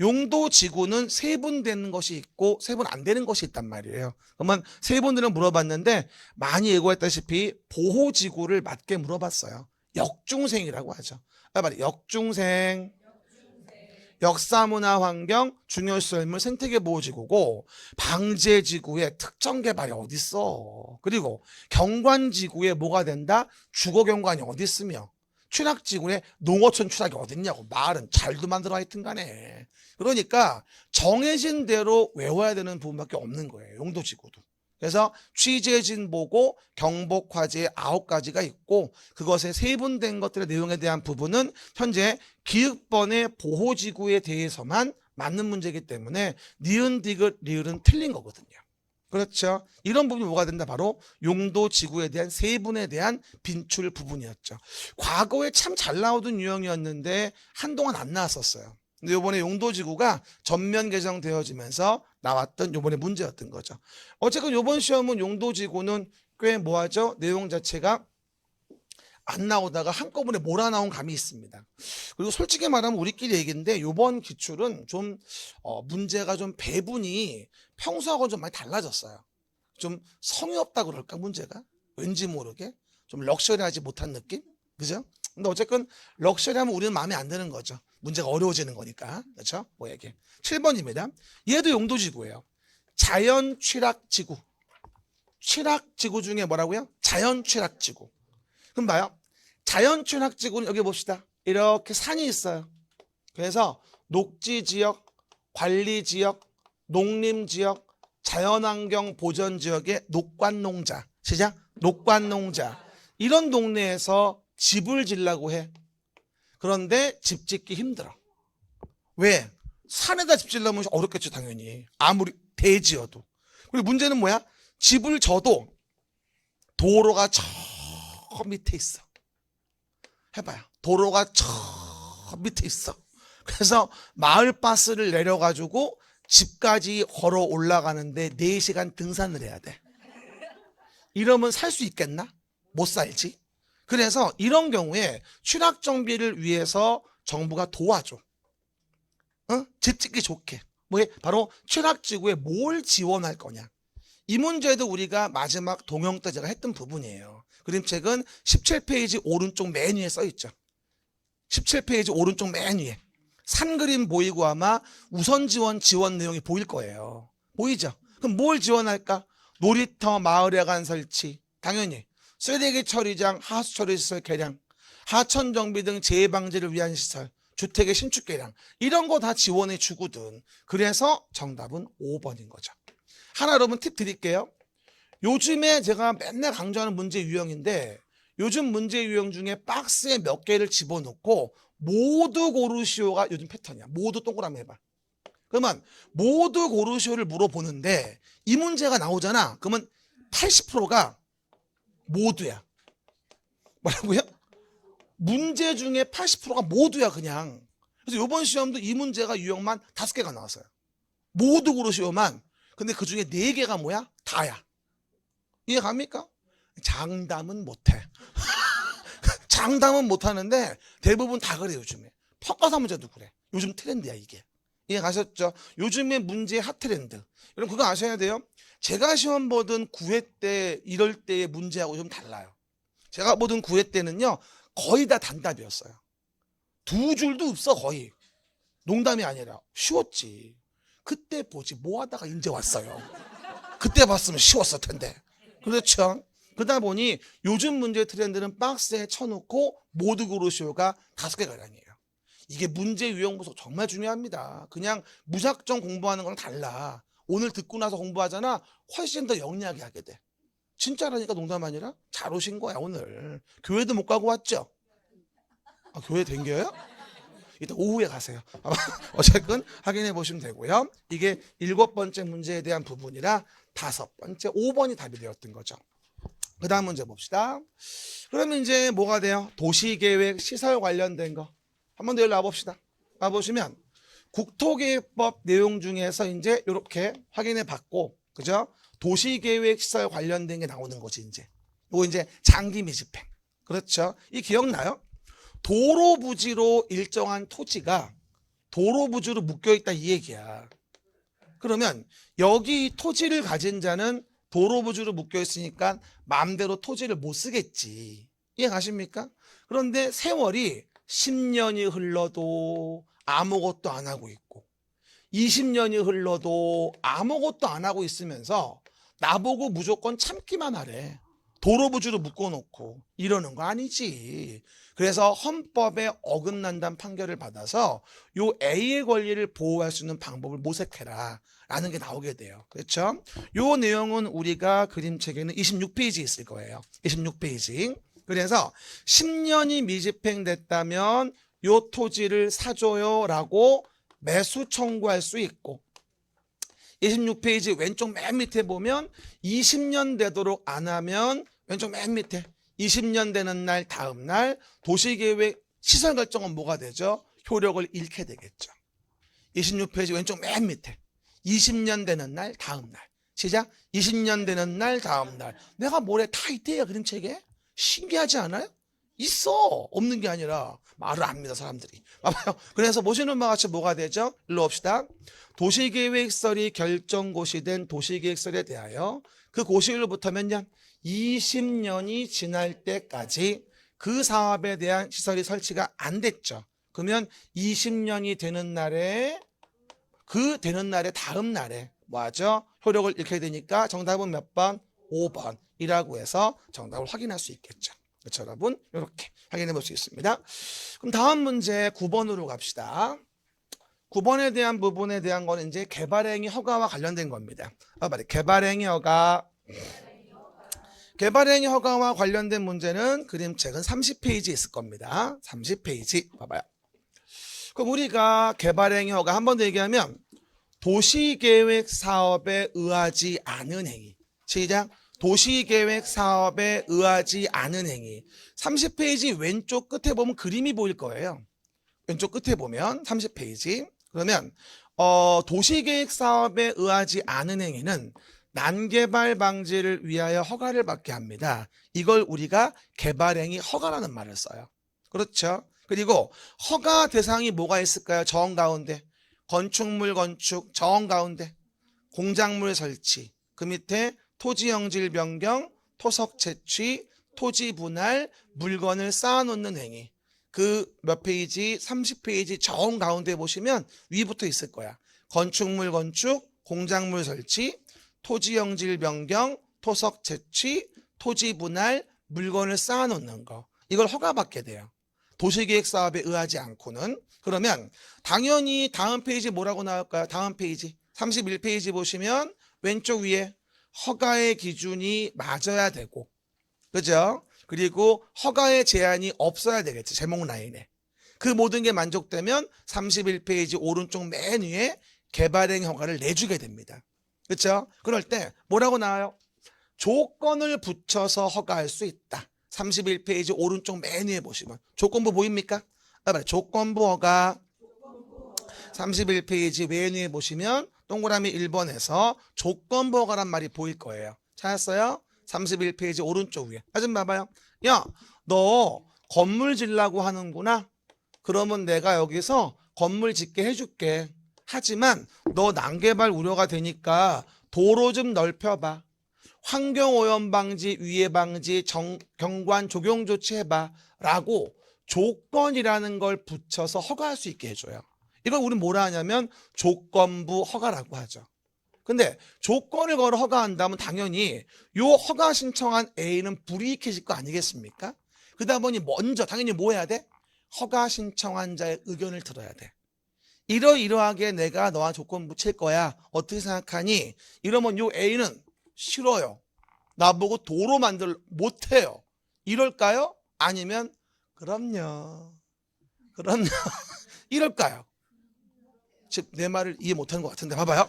용도 지구는 세분되는 것이 있고 세 분 안 되는 것이 있단 말이에요. 그러면 세 분들은 물어봤는데 많이 예고했다시피 보호지구를 맞게 물어봤어요. 역중생이라고 하죠. 말이 역중생, 역사문화환경, 중요시설물, 생태계 보호지구고 방제지구의 특정 개발이 어디 있어. 그리고 경관지구에 뭐가 된다? 주거경관이 어디 있으며 추락지구에 농어촌 추락이 어딨냐고. 말은 잘도 만들어 하여튼 간에. 그러니까 정해진 대로 외워야 되는 부분밖에 없는 거예요. 용도지구도. 그래서 취재진 보고 경복 화재 9가지가 있고 그것에 세분된 것들의 내용에 대한 부분은 현재 기읍번의 보호지구에 대해서만 맞는 문제이기 때문에 니은 디귿 리을은 틀린 거거든요. 그렇죠. 이런 부분이 뭐가 된다? 바로 용도지구에 대한 세분에 대한 빈출 부분이었죠. 과거에 참 잘 나오던 유형이었는데 한동안 안 나왔었어요. 근데 요번에 용도지구가 전면 개정되어지면서 나왔던 요번에 문제였던 거죠. 어쨌든 요번 시험은 용도지구는 꽤 뭐하죠? 내용 자체가 안 나오다가 한꺼번에 몰아나온 감이 있습니다. 그리고 솔직히 말하면 우리끼리 얘기인데 요번 기출은 좀 문제가 좀 배분이 평소하고 좀 많이 달라졌어요. 좀 성의 없다 그럴까 문제가? 왠지 모르게 좀 럭셔리하지 못한 느낌? 그죠? 근데 어쨌든 럭셔리하면 우리는 마음에 안 드는 거죠. 문제가 어려워지는 거니까. 그렇죠? 뭐 얘기. 7번입니다. 얘도 용도지구예요. 자연취락지구. 취락지구 중에 뭐라고요? 자연취락지구. 그럼 봐요. 자연취락지구는 여기 봅시다. 이렇게 산이 있어요. 그래서 녹지지역, 관리지역, 농림지역, 자연환경 보전지역의 녹관농자. 시작. 녹관농자. 이런 동네에서 집을 지려고 해. 그런데 집 짓기 힘들어. 왜? 산에다 집 지려면 어렵겠죠, 당연히. 아무리 대지어도. 그리고 문제는 뭐야? 집을 져도 도로가 저 밑에 있어. 해봐요. 도로가 저 밑에 있어. 그래서 마을버스를 내려가지고 집까지 걸어 올라가는데 4시간 등산을 해야 돼. 이러면 살 수 있겠나? 못 살지. 그래서 이런 경우에 취락 정비를 위해서 정부가 도와줘. 집 짓기 좋게. 뭐 바로 취락지구에 뭘 지원할 거냐. 이 문제도 우리가 마지막 동영 때 제가 했던 부분이에요. 그림책은 17페이지 오른쪽 맨 위에 써 있죠. 17페이지 오른쪽 맨 위에. 산 그림 보이고 아마 우선 지원 내용이 보일 거예요. 보이죠? 그럼 뭘 지원할까? 놀이터 마을회관 설치. 당연히. 쓰레기 처리장, 하수 처리시설 개량, 하천 정비 등 재해 방지를 위한 시설, 주택의 신축 개량 이런 거 다 지원해 주거든. 그래서 정답은 5번인 거죠. 하나 여러분 팁 드릴게요. 요즘에 제가 맨날 강조하는 문제 유형인데 요즘 문제 유형 중에 박스에 몇 개를 집어넣고 모두 고르시오가 요즘 패턴이야. 모두 동그라미 해봐. 그러면 모두 고르시오를 물어보는데 이 문제가 나오잖아. 그러면 80%가 모두야. 뭐라고요? 문제 중에 80%가 모두야 그냥. 그래서 이번 시험도 이 문제가 유형만 5개가 나왔어요. 모두 고르시오만. 근데 그 중에 4개가 뭐야? 다야. 이해 갑니까? 장담은 못해. 장담은 못하는데 대부분 다 그래 요즘에. 평가사 문제도 그래. 요즘 트렌드야 이게. 이해 가셨죠? 요즘에 문제의 핫트렌드. 여러분 그거 아셔야 돼요. 제가 시험 보던 9회 때 이럴 때의 문제하고 좀 달라요. 제가 보던 9회 때는요 거의 다 단답이었어요. 2줄도 없어 거의. 농담이 아니라 쉬웠지. 그때 보지 뭐 하다가 이제 왔어요. 그때 봤으면 쉬웠을 텐데. 그렇죠? 그러다 보니 요즘 문제 트렌드는 박스에 쳐놓고 모두 고르시오가 5개 가량이에요. 이게 문제 유형 분석 정말 중요합니다. 그냥 무작정 공부하는 거랑 달라. 오늘 듣고 나서 공부하잖아. 훨씬 더 영리하게 하게 돼. 진짜라니까 농담 아니라 잘 오신 거야 오늘. 교회도 못 가고 왔죠? 아, 교회 댕겨요? 이따 오후에 가세요. 어쨌든 확인해 보시면 되고요. 이게 7번째 문제에 대한 부분이라 5번째 5번이 답이 되었던 거죠. 그 다음 문제 봅시다. 그러면 이제 뭐가 돼요? 도시계획 시설 관련된 거. 한 번 더 여기 와봅시다. 와보시면 국토계획법 내용 중에서 이제 이렇게 확인해 봤고, 그죠? 도시계획시설 관련된 게 나오는 거지, 이제. 이거 이제 장기 미집행. 그렇죠? 이 기억나요? 도로 부지로 일정한 토지가 도로 부지로 묶여 있다 이 얘기야. 그러면 여기 토지를 가진 자는 도로 부지로 묶여 있으니까 마음대로 토지를 못 쓰겠지. 이해 가십니까? 그런데 세월이 10년이 흘러도 아무것도 안 하고 있고 20년이 흘러도 아무것도 안 하고 있으면서 나보고 무조건 참기만 하래. 도로 부지로 묶어놓고 이러는 거 아니지. 그래서 헌법에 어긋난다는 판결을 받아서 요 A의 권리를 보호할 수 있는 방법을 모색해라 라는 게 나오게 돼요. 그렇죠? 요 내용은 우리가 그림책에는 26페이지 있을 거예요. 26페이지. 그래서 10년이 미집행됐다면 요 토지를 사줘요 라고 매수 청구할 수 있고 26페이지 왼쪽 맨 밑에 보면 20년 되도록 안 하면 왼쪽 맨 밑에 20년 되는 날 다음 날 도시계획 시설 결정은 뭐가 되죠? 효력을 잃게 되겠죠. 26페이지 왼쪽 맨 밑에 20년 되는 날 다음 날 시작 20년 되는 날 다음 날 내가 뭐래 다 있대요 그림책에. 신기하지 않아요? 있어. 없는 게 아니라 말을 안 믿어 사람들이. 봐봐요. 그래서 보시는 바와 같이 뭐가 되죠? 일로 봅시다. 도시계획설이 결정고시 된 도시계획설에 대하여 그 고시일로부터 몇 년? 20년이 지날 때까지 그 사업에 대한 시설이 설치가 안 됐죠. 그러면 20년이 되는 날에 그 되는 날에 다음 날에 뭐하죠? 효력을 잃게 되니까 정답은 몇 번? 5번이라고 해서 정답을 확인할 수 있겠죠. 그렇죠, 여러분? 이렇게 확인해 볼 수 있습니다. 그럼 다음 문제 9번으로 갑시다. 9번에 대한 부분에 대한 거는 이제 개발행위 허가와 관련된 겁니다. 개발행위 허가. 개발행위 허가와 관련된 문제는 그림책은 30페이지 있을 겁니다. 30페이지 봐봐요. 그럼 우리가 개발행위 허가 한 번 더 얘기하면 도시계획 사업에 의하지 않은 행위. 시작. 도시계획 사업에 의하지 않은 행위. 30페이지 왼쪽 끝에 보면 그림이 보일 거예요. 왼쪽 끝에 보면 30페이지. 그러면 도시계획 사업에 의하지 않은 행위는 난개발 방지를 위하여 허가를 받게 합니다. 이걸 우리가 개발행위 허가라는 말을 써요. 그렇죠? 그리고 허가 대상이 뭐가 있을까요? 정 가운데 건축물 건축, 정 가운데 공작물 설치, 그 밑에 토지 형질 변경, 토석 채취, 토지 분할, 물건을 쌓아놓는 행위. 그 몇 페이지? 30페이지 정 가운데 보시면 위부터 있을 거야. 건축물 건축, 공작물 설치, 토지 형질 변경, 토석 채취, 토지 분할, 물건을 쌓아놓는 거. 이걸 허가받게 돼요. 도시계획 사업에 의하지 않고는. 그러면 당연히 다음 페이지 뭐라고 나올까요? 다음 페이지 31페이지 보시면 왼쪽 위에 허가의 기준이 맞아야 되고, 그죠? 그리고 허가의 제한이 없어야 되겠죠. 제목 라인에. 그 모든 게 만족되면 31페이지 오른쪽 맨 위에 개발행 허가를 내주게 됩니다. 그렇죠? 그럴 때 뭐라고 나와요? 조건을 붙여서 허가할 수 있다. 31페이지 오른쪽 맨 위에 보시면 조건부 보입니까? 조건부 허가 31페이지 맨 위에 보시면 동그라미 1번에서 조건부 허가란 말이 보일 거예요. 찾았어요? 31페이지 오른쪽 위에. 좀 봐봐요. 야, 너 건물 짓려고 하는구나. 그러면 내가 여기서 건물 짓게 해줄게. 하지만 너 난개발 우려가 되니까 도로 좀 넓혀봐. 환경오염 방지, 위해 방지, 경관 조경 조치 해봐 라고 조건이라는 걸 붙여서 허가할 수 있게 해줘요. 이걸 우리는 뭐라 하냐면 조건부 허가라고 하죠. 근데 조건을 걸어 허가한다면 당연히 요 허가 신청한 A는 불이익해질 거 아니겠습니까? 그러다 보니 먼저 당연히 뭐 해야 돼? 허가 신청한 자의 의견을 들어야 돼. 이러이러하게 내가 너와 조건 붙일 거야. 어떻게 생각하니? 이러면 요 A는 싫어요. 나보고 도로 못해요. 이럴까요? 아니면 그럼요. 이럴까요? 즉 내 말을 이해 못하는 것 같은데 봐봐요.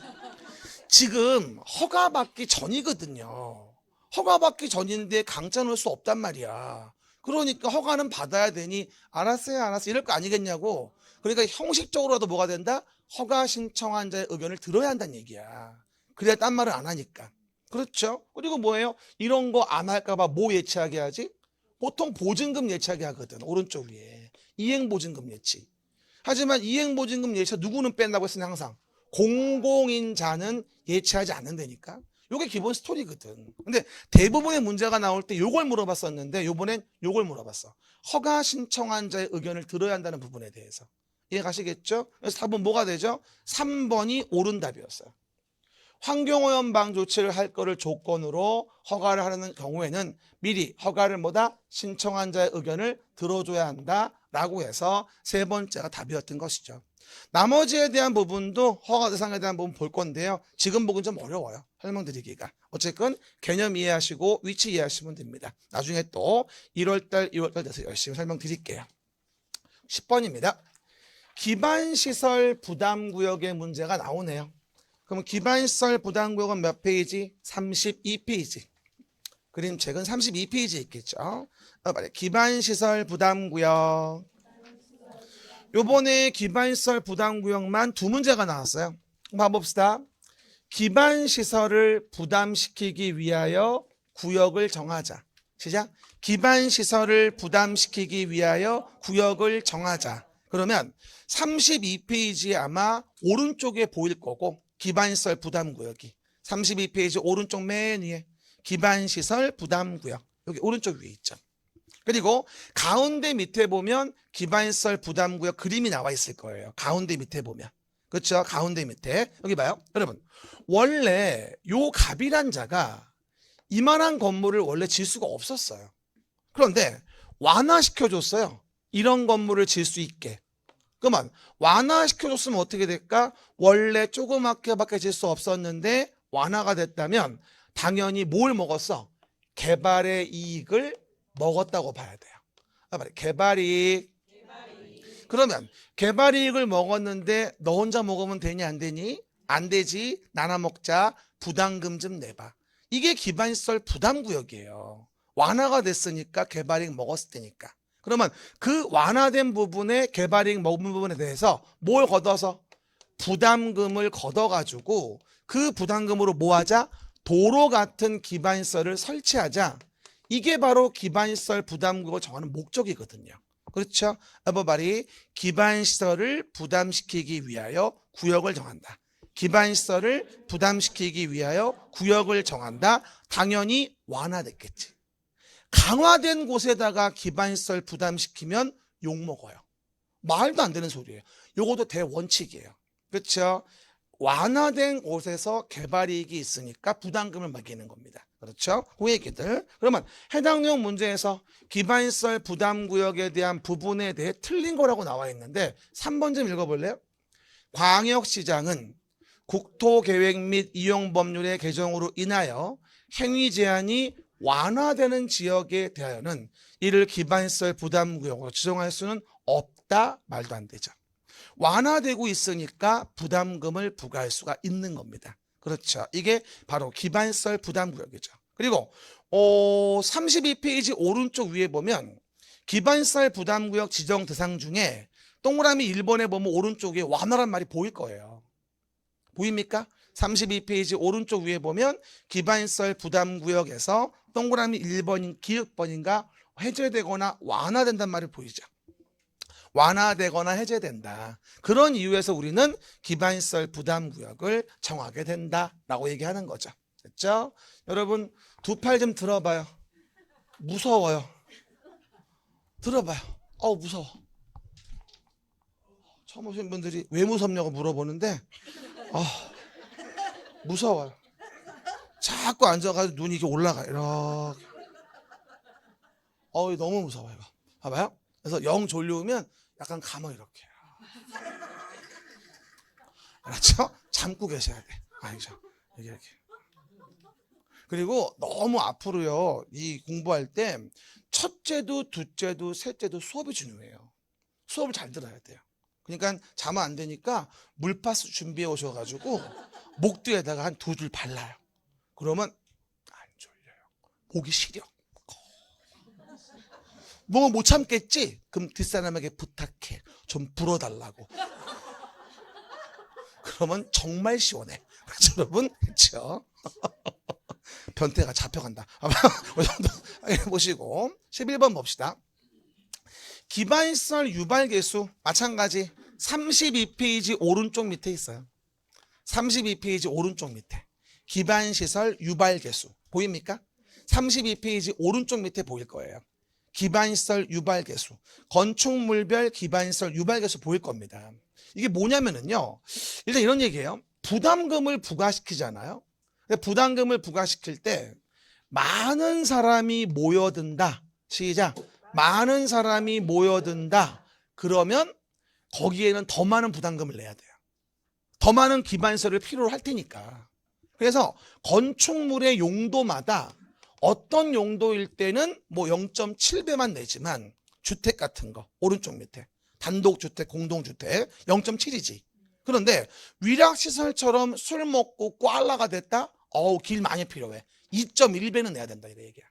지금 허가받기 전이거든요. 허가받기 전인데 강짜 놓을 수 없단 말이야. 그러니까 허가는 받아야 되니 알았어요 이럴 거 아니겠냐고. 그러니까 형식적으로라도 뭐가 된다? 허가 신청한 자의 의견을 들어야 한다는 얘기야. 그래야 딴 말을 안 하니까. 그렇죠? 그리고 뭐예요? 이런 거 안 할까봐 뭐 예치하게 하지? 보통 보증금 예치하게 하거든. 오른쪽 위에. 이행보증금 예치. 하지만 이행보증금 예치 누구는 뺀다고 했으니 항상 공공인자는 예치하지 않는다니까. 요게 기본 스토리거든. 근데 대부분의 문제가 나올 때 요걸 물어봤었는데 요번엔 요걸 물어봤어. 허가 신청한 자의 의견을 들어야 한다는 부분에 대해서. 이해 가시겠죠? 그래서 답은 뭐가 되죠? 3번이 옳은 답이었어요. 환경오염 방 조치를 할 거를 조건으로 허가를 하는 경우에는 미리 허가를 뭐다? 신청한 자의 의견을 들어줘야 한다라고 해서 세 번째가 답이었던 것이죠. 나머지에 대한 부분도 허가 대상에 대한 부분 볼 건데요. 지금 보긴 좀 어려워요. 설명드리기가. 어쨌건 개념 이해하시고 위치 이해하시면 됩니다. 나중에 또 1월달, 2월달 돼서 열심히 설명드릴게요. 10번입니다. 기반시설 부담구역의 문제가 나오네요. 그럼 기반시설 부담구역은 몇 페이지? 32페이지. 그림책은 32페이지 있겠죠. 기반시설 부담구역. 요번에 기반시설 부담구역만 두 문제가 나왔어요. 한번 봅시다. 기반시설을 부담시키기 위하여 구역을 정하자. 시작. 기반시설을 부담시키기 위하여 구역을 정하자. 그러면 32페이지에 아마 오른쪽에 보일 거고 기반시설 부담구역이 32페이지 오른쪽 맨 위에 기반시설 부담구역 여기 오른쪽 위에 있죠. 그리고 가운데 밑에 보면 기반시설 부담구역 그림이 나와 있을 거예요. 가운데 밑에 보면. 그렇죠? 가운데 밑에. 여기 봐요. 여러분 원래 요 갑이란 자가 이만한 건물을 원래 질 수가 없었어요. 그런데 완화시켜줬어요. 이런 건물을 질 수 있게. 그러면 완화시켜줬으면 어떻게 될까? 원래 조그맣게밖에 질 수 없었는데 완화가 됐다면 당연히 뭘 먹었어? 개발의 이익을 먹었다고 봐야 돼요. 개발이익. 그러면 개발이익을 먹었는데 너 혼자 먹으면 되니 안 되니? 안 되지. 나눠 먹자. 부담금 좀 내봐. 이게 기반시설 부담구역이에요. 완화가 됐으니까 개발이익 먹었을 테니까. 그러면 그 완화된 부분에 개발이익 먹은 부분에 대해서 뭘 걷어서? 부담금을 걷어가지고 그 부담금으로 뭐 하자? 도로 같은 기반시설을 설치하자. 이게 바로 기반시설 부담구역을 정하는 목적이거든요. 그렇죠? everybody 기반시설을 부담시키기 위하여 구역을 정한다. 기반시설을 부담시키기 위하여 구역을 정한다. 당연히 완화됐겠지. 강화된 곳에다가 기반시설 부담시키면 욕먹어요. 말도 안 되는 소리예요. 요것도 대원칙이에요. 그렇죠? 완화된 곳에서 개발이익이 있으니까 부담금을 매기는 겁니다. 그렇죠? 그 얘기들. 그러면 해당 내용 문제에서 기반시설 부담구역에 대한 부분에 대해 틀린 거라고 나와 있는데 3번 좀 읽어볼래요? 광역시장은 국토계획 및 이용법률의 개정으로 인하여 행위 제한이 완화되는 지역에 대하여는 이를 기반시설 부담구역으로 지정할 수는 없다. 말도 안 되죠. 완화되고 있으니까 부담금을 부과할 수가 있는 겁니다. 그렇죠. 이게 바로 기반시설 부담구역이죠. 그리고 32페이지 오른쪽 위에 보면 기반시설 부담구역 지정 대상 중에 동그라미 1번에 보면 오른쪽에 완화란 말이 보일 거예요. 보입니까? 32페이지 오른쪽 위에 보면 기반시설 부담구역에서 동그라미 1번인 기역번인가 해제되거나 완화된단 말이 보이죠. 완화되거나 해제된다. 그런 이유에서 우리는 기반시설 부담구역을 정하게 된다라고 얘기하는 거죠. 됐죠? 여러분 두 팔 좀 들어봐요. 무서워요. 들어봐요. 무서워. 처음 오신 분들이 왜 무섭냐고 물어보는데 무서워요. 자꾸 앉아가지고 눈이 이렇게 올라가요. 이렇게. 너무 무서워요. 이거. 봐봐요. 그래서 영 졸려오면 약간 감아 이렇게. 알았죠? 참고 계셔야 돼. 알죠? 이렇게. 그리고 너무 앞으로요. 이 공부할 때 첫째도 둘째도 셋째도 수업이 중요해요. 수업을 잘 들어야 돼요. 그러니까 자면 안 되니까 물파스 준비해 오셔가지고 목 뒤에다가 한 두 줄 발라요. 그러면 안 졸려요. 보기 싫어. 뭐 못 참겠지? 그럼 뒷사람에게 부탁해. 좀 불어달라고. 그러면 정말 시원해. 그렇죠, 여러분? 그렇죠? 변태가 잡혀간다. 그 정도 보시고 11번 봅시다. 기반시설 유발개수 마찬가지 32페이지 오른쪽 밑에 있어요. 32페이지 오른쪽 밑에 기반시설 유발개수 보입니까? 32페이지 오른쪽 밑에 보일 거예요. 기반시설 유발개수 건축물별 기반시설 유발개수 보일 겁니다. 이게 뭐냐면은요, 일단 이런 얘기예요. 부담금을 부과시키잖아요. 부담금을 부과시킬 때 많은 사람이 모여든다. 시작. 많은 사람이 모여든다. 그러면 거기에는 더 많은 부담금을 내야 돼요. 더 많은 기반시설을 필요로 할 테니까. 그래서 건축물의 용도마다 어떤 용도일 때는 뭐 0.7배만 내지만 주택 같은 거 오른쪽 밑에 단독주택, 공동주택 0.7이지. 그런데 위락시설처럼 술 먹고 꽐라가 됐다? 길 많이 필요해. 2.1배는 내야 된다 이래 얘기야.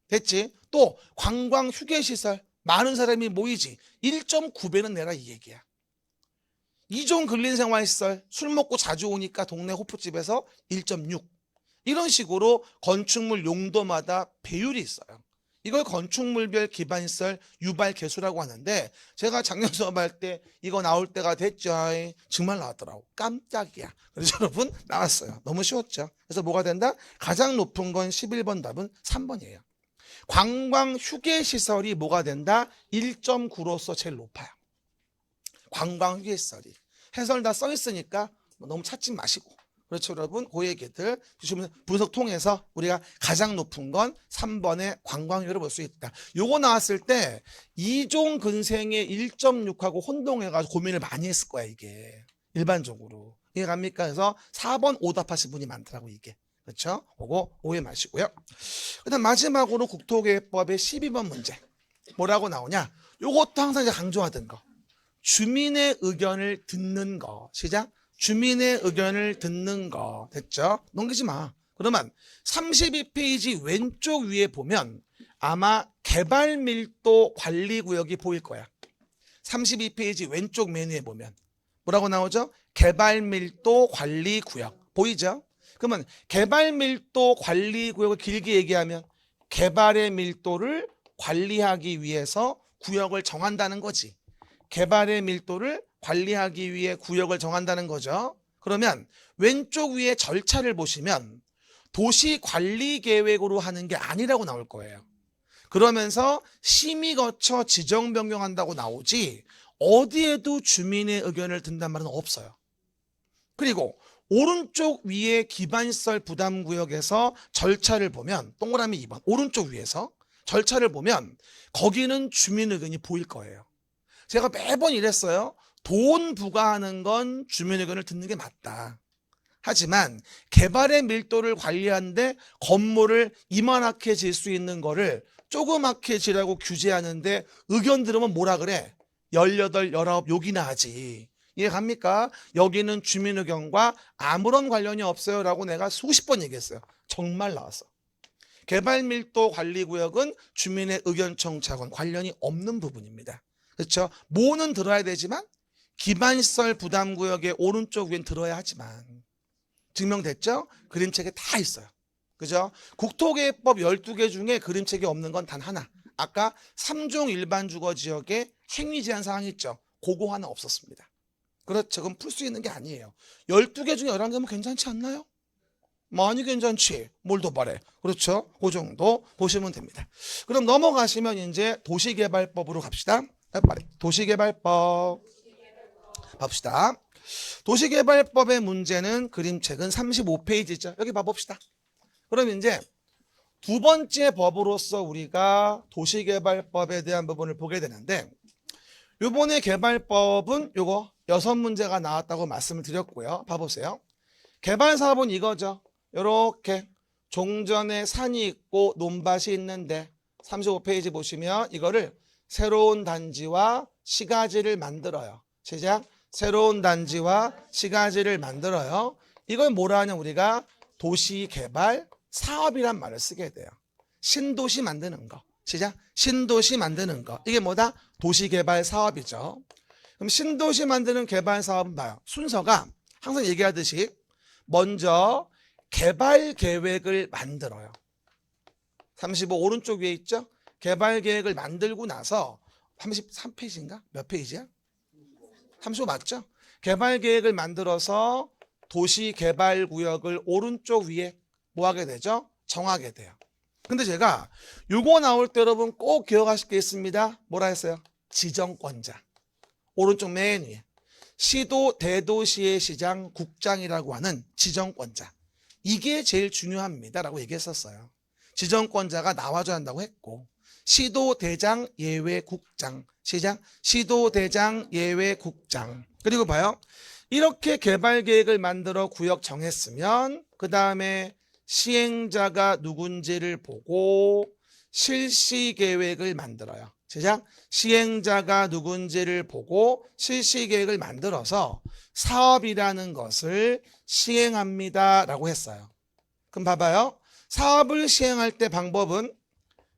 됐지? 또 관광 휴게시설 많은 사람이 모이지 1.9배는 내라 이 얘기야. 이종 근린생활시설 술 먹고 자주 오니까 동네 호프집에서 1.6 이런 식으로 건축물 용도마다 배율이 있어요. 이걸 건축물별 기반시설 유발개수라고 하는데 제가 작년 수업할 때 이거 나올 때가 됐죠. 정말 나왔더라고. 깜짝이야. 그래서 여러분 나왔어요. 너무 쉬웠죠. 그래서 뭐가 된다? 가장 높은 건 11번 답은 3번이에요. 관광 휴게시설이 뭐가 된다? 1.9로서 제일 높아요. 관광 휴게시설이. 해설 다 써 있으니까 너무 찾지 마시고. 그렇죠, 여러분? 그 얘기들 분석 통해서 우리가 가장 높은 건 3번의 관광휴게를 볼 수 있다. 요거 나왔을 때 2종 근생의 1.6하고 혼동해가지고 고민을 많이 했을 거야, 이게. 일반적으로. 이해 갑니까? 그래서 4번 오답하신 분이 많더라고, 이게. 그렇죠? 그거 오해 마시고요. 그다음 마지막으로 국토개혁법의 12번 문제. 뭐라고 나오냐? 요것도 항상 이제 강조하던 거. 주민의 의견을 듣는 거. 시작. 주민의 의견을 듣는 거. 됐죠? 넘기지 마. 그러면 32페이지 왼쪽 위에 보면 아마 개발밀도 관리구역이 보일 거야. 32페이지 왼쪽 메뉴에 보면 뭐라고 나오죠? 개발밀도 관리구역. 보이죠? 그러면 개발밀도 관리구역을 길게 얘기하면 개발의 밀도를 관리하기 위해서 구역을 정한다는 거지. 개발의 밀도를 관리하기 위해 구역을 정한다는 거죠. 그러면 왼쪽 위에 절차를 보시면 도시관리계획으로 하는 게 아니라고 나올 거예요. 그러면서 심의 거쳐 지정 변경한다고 나오지 어디에도 주민의 의견을 듣는다는 말은 없어요. 그리고 오른쪽 위에 기반시설 부담구역에서 절차를 보면 동그라미 2번 오른쪽 위에서 절차를 보면 거기는 주민 의견이 보일 거예요. 제가 매번 이랬어요. 돈 부과하는 건 주민 의견을 듣는 게 맞다. 하지만 개발의 밀도를 관리하는데 건물을 이만하게 질 수 있는 거를 조그맣게 지라고 규제하는데 의견 들으면 뭐라 그래? 18, 19 욕이나 하지. 이해 갑니까? 여기는 주민 의견과 아무런 관련이 없어요 라고 내가 수십 번 얘기했어요. 정말 나왔어. 개발 밀도 관리구역은 주민의 의견 청취하고는 관련이 없는 부분입니다. 그렇죠? 뭐는 들어야 되지만 기반시설 부담구역의 오른쪽 위엔 들어야 하지만 증명됐죠? 그림책에 다 있어요. 그죠? 국토개혁법 12개 중에 그림책이 없는 건 단 하나. 아까 3종 일반 주거지역에 행위 제한 사항이 있죠. 그거 하나 없었습니다. 그렇죠. 그럼 풀 수 있는 게 아니에요. 12개 중에 11개면 괜찮지 않나요? 많이 괜찮지. 뭘 더 바래. 그렇죠. 그 정도 보시면 됩니다. 그럼 넘어가시면 이제 도시개발법으로 갑시다. 도시개발법 봅시다. 도시개발법의 문제는 그림책은 35페이지죠. 여기 봐봅시다. 그럼 이제 두 번째 법으로서 우리가 도시개발법에 대한 부분을 보게 되는데 요번에 개발법은 요거 6문제가 나왔다고 말씀을 드렸고요. 봐보세요. 개발사업은 이거죠. 요렇게 종전에 산이 있고 논밭이 있는데 35페이지 보시면 이거를 새로운 단지와 시가지를 만들어요. 시작. 새로운 단지와 시가지를 만들어요. 이걸 뭐라 하냐 우리가 도시개발 사업이란 말을 쓰게 돼요. 신도시 만드는 거. 시작. 신도시 만드는 거. 이게 뭐다? 도시개발 사업이죠. 그럼 신도시 만드는 개발 사업은 봐요. 순서가 항상 얘기하듯이 먼저 개발 계획을 만들어요. 35 오른쪽 위에 있죠? 개발 계획을 만들고 나서 33페이지인가? 몇 페이지야? 35 맞죠? 개발 계획을 만들어서 도시개발구역을 오른쪽 위에 뭐 하게 되죠? 정하게 돼요. 근데 제가 요거 나올 때 여러분 꼭 기억하실 게 있습니다. 뭐라 했어요? 지정권자. 오른쪽 맨 위에. 시도 대도시의 시장 국장이라고 하는 지정권자. 이게 제일 중요합니다 라고 얘기했었어요. 지정권자가 나와줘야 한다고 했고, 시도대장 예외국장, 시장 시도대장 예외국장. 그리고 봐요. 이렇게 개발계획을 만들어 구역 정했으면 그 다음에 시행자가 누군지를 보고 실시계획을 만들어요. 시작. 시행자가 누군지를 보고 실시계획을 만들어서 사업이라는 것을 시행합니다 라고 했어요. 그럼 봐봐요. 사업을 시행할 때 방법은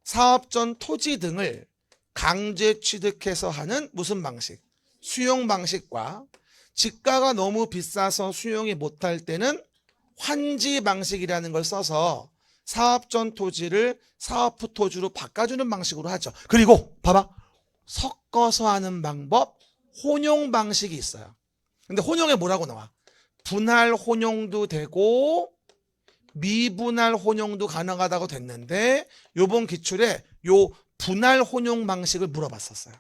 사업 전 토지 등을 강제 취득해서 하는 무슨 방식? 수용 방식과 지가가 너무 비싸서 수용이 못할 때는 환지 방식이라는 걸 써서 사업 전 토지를 사업 후 토지로 바꿔주는 방식으로 하죠. 그리고 봐봐. 섞어서 하는 방법, 혼용 방식이 있어요. 근데 혼용에 뭐라고 나와? 분할 혼용도 되고 미분할 혼용도 가능하다고 됐는데 요번 기출에 요 분할 혼용 방식을 물어봤었어요.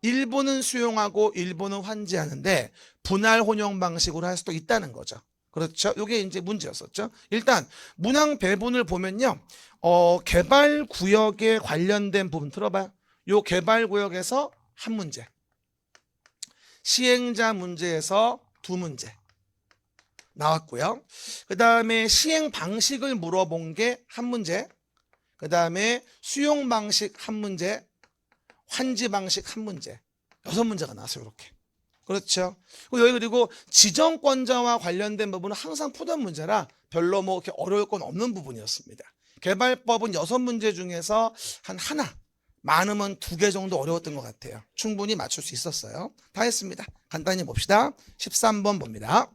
일부는 수용하고 일부는 환지하는데 분할 혼용 방식으로 할 수도 있다는 거죠. 그렇죠? 이게 이제 문제였었죠. 일단 문항 배분을 보면요. 개발 구역에 관련된 부분 들어봐요. 요 개발 구역에서 한 문제. 시행자 문제에서 두 문제. 나왔고요. 그 다음에 시행 방식을 물어본 게 한 문제. 그 다음에 수용 방식 한 문제. 환지 방식 한 문제. 6문제가 나왔어요. 이렇게. 그렇죠. 그리고 지정권자와 관련된 부분은 항상 푸던 문제라 별로 뭐 이렇게 어려울 건 없는 부분이었습니다. 개발법은 6문제 중에서 한 하나, 많으면 2개 정도 어려웠던 것 같아요. 충분히 맞출 수 있었어요. 다 했습니다. 간단히 봅시다. 13번 봅니다.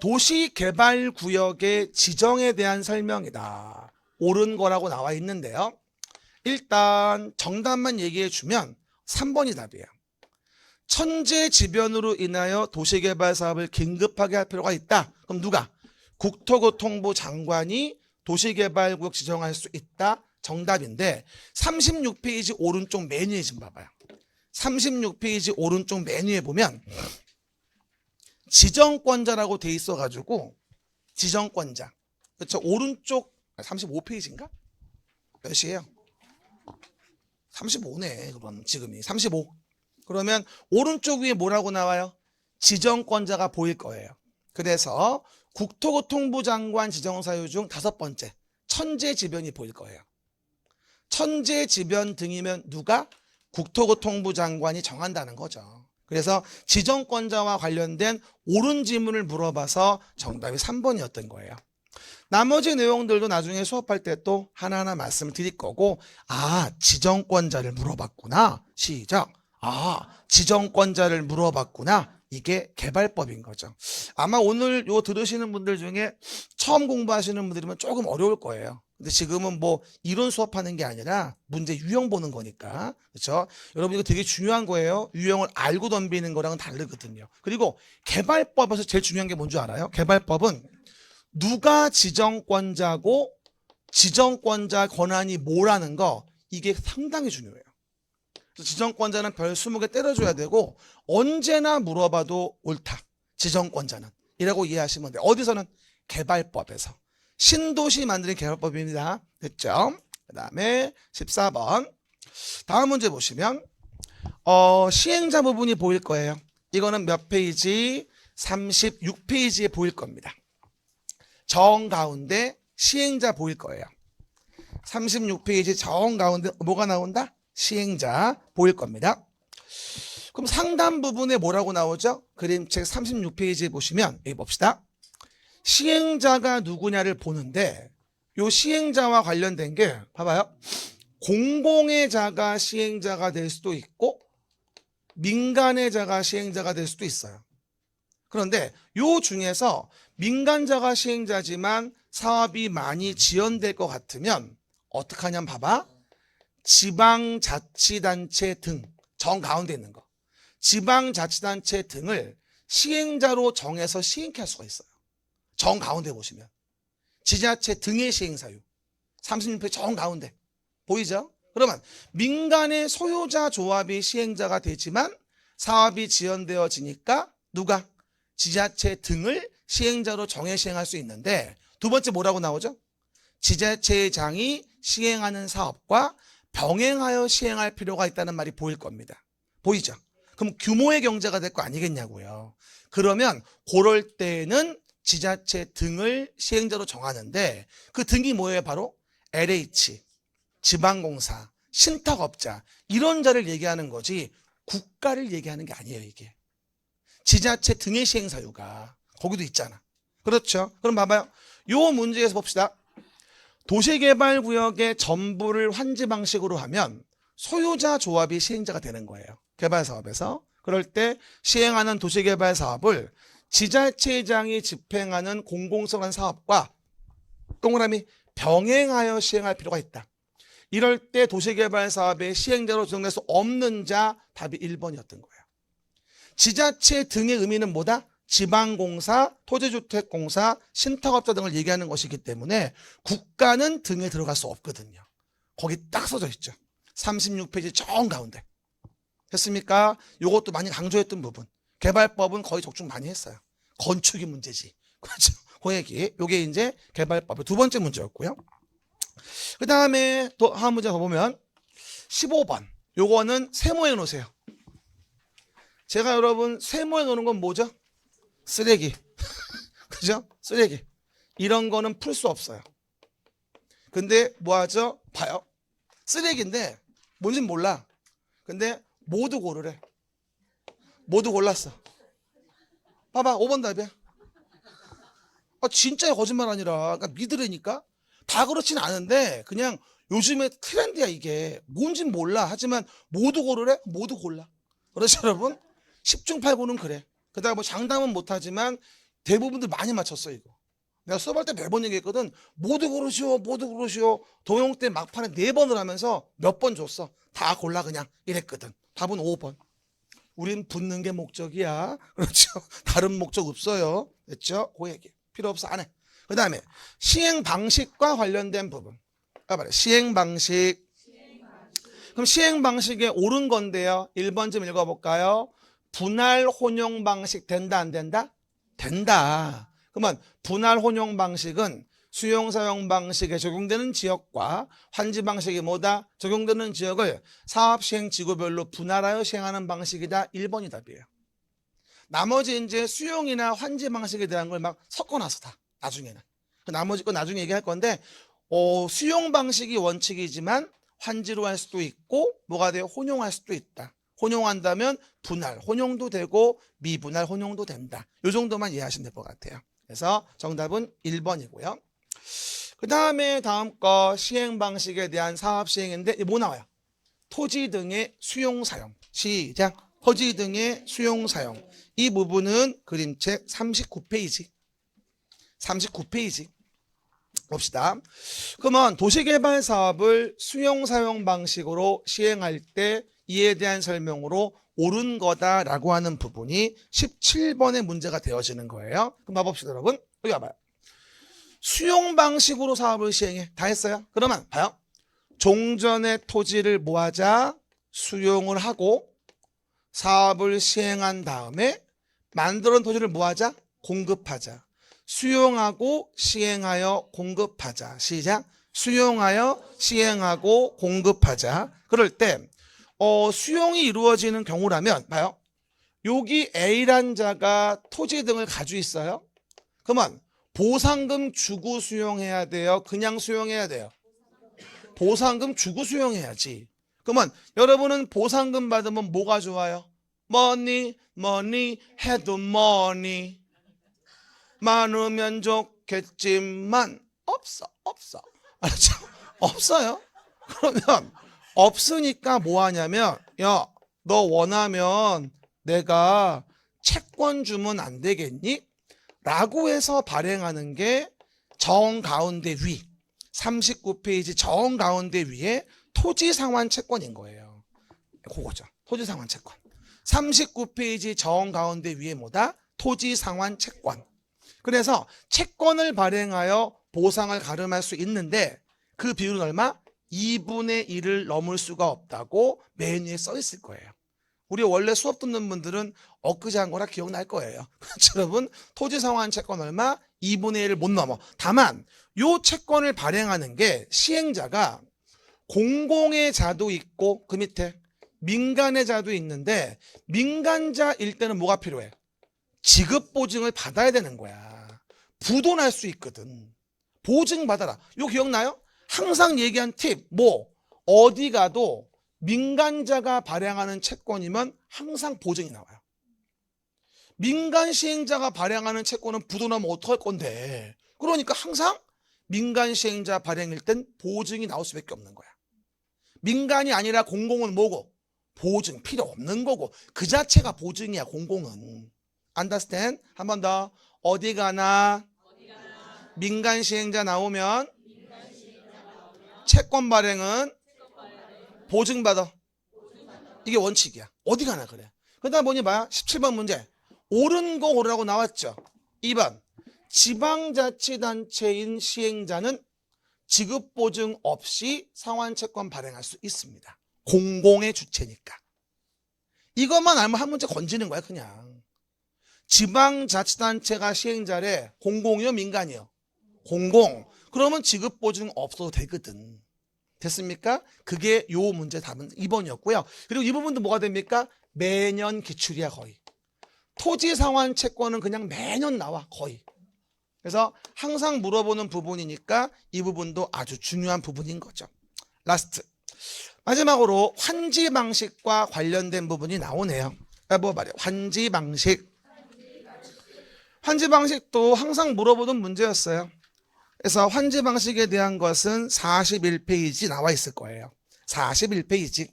도시개발구역의 지정에 대한 설명이다. 옳은 거라고 나와 있는데요. 일단 정답만 얘기해 주면 3번이 답이에요. 천재지변으로 인하여 도시개발 사업을 긴급하게 할 필요가 있다. 그럼 누가? 국토교통부 장관이 도시개발구역 지정할 수 있다. 정답인데 36페이지 오른쪽 메뉴에 좀 봐봐요. 36페이지 오른쪽 메뉴에 보면 지정권자라고 돼 있어가지고 지정권자. 그렇죠? 오른쪽 35페이지인가? 몇이에요? 35네. 그럼 지금이 35. 그러면 오른쪽 위에 뭐라고 나와요? 지정권자가 보일 거예요. 그래서 국토교통부 장관 지정사유 중 5번째 천재지변이 보일 거예요. 천재지변 등이면 누가? 국토교통부 장관이 정한다는 거죠. 그래서 지정권자와 관련된 옳은 지문을 물어봐서 정답이 3번이었던 거예요. 나머지 내용들도 나중에 수업할 때 또 하나하나 말씀을 드릴 거고, 지정권자를 물어봤구나. 시작. 지정권자를 물어봤구나. 이게 개발법인 거죠. 아마 오늘 요 들으시는 분들 중에 처음 공부하시는 분들이면 조금 어려울 거예요. 근데 지금은 뭐 이론 수업하는 게 아니라 문제 유형 보는 거니까. 그렇죠? 여러분 이거 되게 중요한 거예요. 유형을 알고 덤비는 거랑은 다르거든요. 그리고 개발법에서 제일 중요한 게 뭔지 알아요? 개발법은 누가 지정권자고 지정권자 권한이 뭐라는 거, 이게 상당히 중요해요. 지정권자는 별 20개 때려줘야 되고 언제나 물어봐도 옳다. 지정권자는 이라고 이해하시면 돼요. 어디서는? 개발법에서. 신도시 만드는 개발법입니다. 됐죠? 그 다음에 14번 다음 문제 보시면 시행자 부분이 보일 거예요. 이거는 몇 페이지? 36페이지에 보일 겁니다. 정가운데 시행자 보일 거예요. 36페이지 정가운데 뭐가 나온다? 시행자 보일 겁니다. 그럼 상단 부분에 뭐라고 나오죠? 그림책 36페이지에 보시면 여기 봅시다. 시행자가 누구냐를 보는데 이 시행자와 관련된 게 봐봐요. 공공의 자가 시행자가 될 수도 있고 민간의 자가 시행자가 될 수도 있어요. 그런데 요 중에서 민간자가 시행자지만 사업이 많이 지연될 것 같으면 어떡하냐면 봐봐. 지방자치단체 등, 정 가운데 있는 거. 지방자치단체 등을 시행자로 정해서 시행케 할 수가 있어요. 정 가운데 보시면. 지자체 등의 시행사유. 36페이지 정 가운데. 보이죠? 그러면 민간의 소유자 조합이 시행자가 되지만 사업이 지연되어지니까 누가? 지자체 등을 시행자로 정해 시행할 수 있는데 두 번째 뭐라고 나오죠? 지자체장이 시행하는 사업과 병행하여 시행할 필요가 있다는 말이 보일 겁니다. 보이죠? 그럼 규모의 경제가 될 거 아니겠냐고요. 그러면 그럴 때는 지자체 등을 시행자로 정하는데 그 등이 뭐예요? 바로 LH, 지방공사, 신탁업자 이런 자를 얘기하는 거지 국가를 얘기하는 게 아니에요. 이게 지자체 등의 시행사유가 거기도 있잖아. 그렇죠? 그럼 봐봐요. 요 문제에서 봅시다. 도시개발구역의 전부를 환지 방식으로 하면 소유자 조합이 시행자가 되는 거예요. 개발사업에서. 그럴 때 시행하는 도시개발 사업을 지자체장이 집행하는 공공성한 사업과 동그라미 병행하여 시행할 필요가 있다. 이럴 때 도시개발 사업의 시행자로 지정될 수 없는 자 답이 1번이었던 거예요. 지자체 등의 의미는 뭐다? 지방공사, 토지주택공사, 신탁업자 등을 얘기하는 것이기 때문에 국가는 등에 들어갈 수 없거든요. 거기 딱 써져 있죠. 36페이지 정 가운데. 됐습니까? 이것도 많이 강조했던 부분. 개발법은 거의 적중 많이 했어요. 건축이 문제지. 그렇죠? 그 얘기. 요게 이제 개발법의 두 번째 문제였고요. 그 다음에 또 한 문제 더 보면 15번. 요거는 세모해 놓으세요. 제가 여러분 세모해 놓는 건 뭐죠? 쓰레기. 그죠? 쓰레기. 이런 거는 풀 수 없어요. 근데 뭐 하죠? 봐요. 쓰레기인데 뭔진 몰라. 근데 모두 고르래. 모두 골랐어. 봐봐. 5번 답이야. 아, 진짜 거짓말 아니라. 그러니까 믿으라니까. 다 그렇진 않은데 그냥 요즘에 트렌드야 이게. 뭔진 몰라. 하지만 모두 고르래? 모두 골라. 그렇죠 여러분? 10중 8구는 그래. 그다음에 뭐 장담은 못하지만 대부분들 많이 맞췄어 이거. 내가 수업할 때 매번 얘기했거든. 모두 고르시오. 모두 고르시오. 도용 때 막판에 4번을 하면서 몇 번 줬어. 다 골라 그냥 이랬거든. 답은 5번. 우린 붙는 게 목적이야. 그렇죠? 다른 목적 없어요. 됐죠? 그 얘기. 필요 없어. 안 해. 그 다음에 시행 방식과 관련된 부분. 봐봐요. 시행 방식. 그럼 시행 방식에 옳은 건데요. 1번 좀 읽어볼까요? 분할 혼용 방식 된다 안 된다? 된다. 그러면 분할 혼용 방식은 수용 사용 방식에 적용되는 지역과 환지 방식이 뭐다? 적용되는 지역을 사업 시행 지구별로 분할하여 시행하는 방식이다. 1번이 답이에요. 나머지 이제 수용이나 환지 방식에 대한 걸 막 섞어놨어 다. 나중에는. 나머지 건 나중에 얘기할 건데 수용 방식이 원칙이지만 환지로 할 수도 있고 뭐가 돼요? 혼용할 수도 있다. 혼용한다면 분할, 혼용도 되고 미분할, 혼용도 된다. 이 정도만 이해하시면 될 것 같아요. 그래서 정답은 1번이고요. 그 다음에 다음 거 시행 방식에 대한 사업 시행인데 뭐 나와요? 토지 등의 수용 사용. 시작. 토지 등의 수용 사용. 이 부분은 그림책 39페이지. 39페이지. 봅시다. 그러면 도시개발 사업을 수용 사용 방식으로 시행할 때 이에 대한 설명으로 옳은 거다라고 하는 부분이 17번의 문제가 되어지는 거예요. 그럼 봐봅시다 여러분. 여기 와봐요. 수용 방식으로 사업을 시행해. 다 했어요? 그러면 봐요. 종전의 토지를 뭐하자? 수용을 하고 사업을 시행한 다음에 만들어놓은 토지를 뭐하자? 공급하자. 수용하고 시행하여 공급하자. 시작. 수용하여 시행하고 공급하자. 그럴 때 수용이 이루어지는 경우라면 봐요. 여기 A란 자가 토지 등을 가지고 있어요. 그러면 보상금 주고 수용해야 돼요? 그냥 수용해야 돼요? 보상금 주고 수용해야지. 그러면 여러분은 보상금 받으면 뭐가 좋아요? 머니 해도 머니. 많으면 좋겠지만 없어. 알았죠? 없어요. 그러면 없으니까 뭐 하냐면 야, 너 원하면 내가 채권 주면 안 되겠니? 라고 해서 발행하는 게 정가운데 위 39페이지 정가운데 위에 토지상환 채권인 거예요. 그거죠. 토지상환 채권. 39페이지 정가운데 위에 뭐다? 토지상환 채권. 그래서 채권을 발행하여 보상을 가름할 수 있는데 그 비율은 얼마? 2분의 1을 넘을 수가 없다고 메뉴에 써 있을 거예요. 우리 원래 수업 듣는 분들은 엊그제 한 거라 기억날 거예요. 그렇죠, 여러분? 토지상환 채권 얼마? 2분의 1을 못 넘어. 다만 요 채권을 발행하는 게 시행자가 공공의 자도 있고 그 밑에 민간의 자도 있는데 민간자일 때는 뭐가 필요해? 지급 보증을 받아야 되는 거야. 부도날 수 있거든. 보증 받아라. 이거 기억나요? 항상 얘기한 팁. 어디 가도 민간자가 발행하는 채권이면 항상 보증이 나와요. 민간 시행자가 발행하는 채권은 부도나면 어떡할 건데. 그러니까 항상 민간 시행자 발행일 땐 보증이 나올 수밖에 없는 거야. 민간이 아니라 공공은 뭐고? 보증 필요 없는 거고. 그 자체가 보증이야, 공공은. Understand? 한 번 더. 어디 가나 민간 시행자 나오면 채권 발행은 보증받아. 이게 원칙이야. 어디 가나 그래. 그 다음 뭐니 봐요? 17번 문제. 옳은 거 고르라고 나왔죠. 2번. 지방자치단체인 시행자는 지급보증 없이 상환채권 발행할 수 있습니다. 공공의 주체니까. 이것만 알면 한 문제 건지는 거야 그냥. 지방자치단체가 시행자래. 공공이요 민간이요? 공공. 그러면 지급보증 없어도 되거든. 됐습니까? 그게 요 문제 답은 2번이었고요. 그리고 이 부분도 뭐가 됩니까? 매년 기출이야 거의. 토지상환 채권은 그냥 매년 나와 거의. 그래서 항상 물어보는 부분이니까 이 부분도 아주 중요한 부분인 거죠. 라스트. 마지막으로 환지 방식과 관련된 부분이 나오네요. 뭐 말이야? 환지 방식. 환지 방식도 항상 물어보는 문제였어요. 그래서 환지 방식에 대한 것은 41페이지 나와 있을 거예요. 41페이지.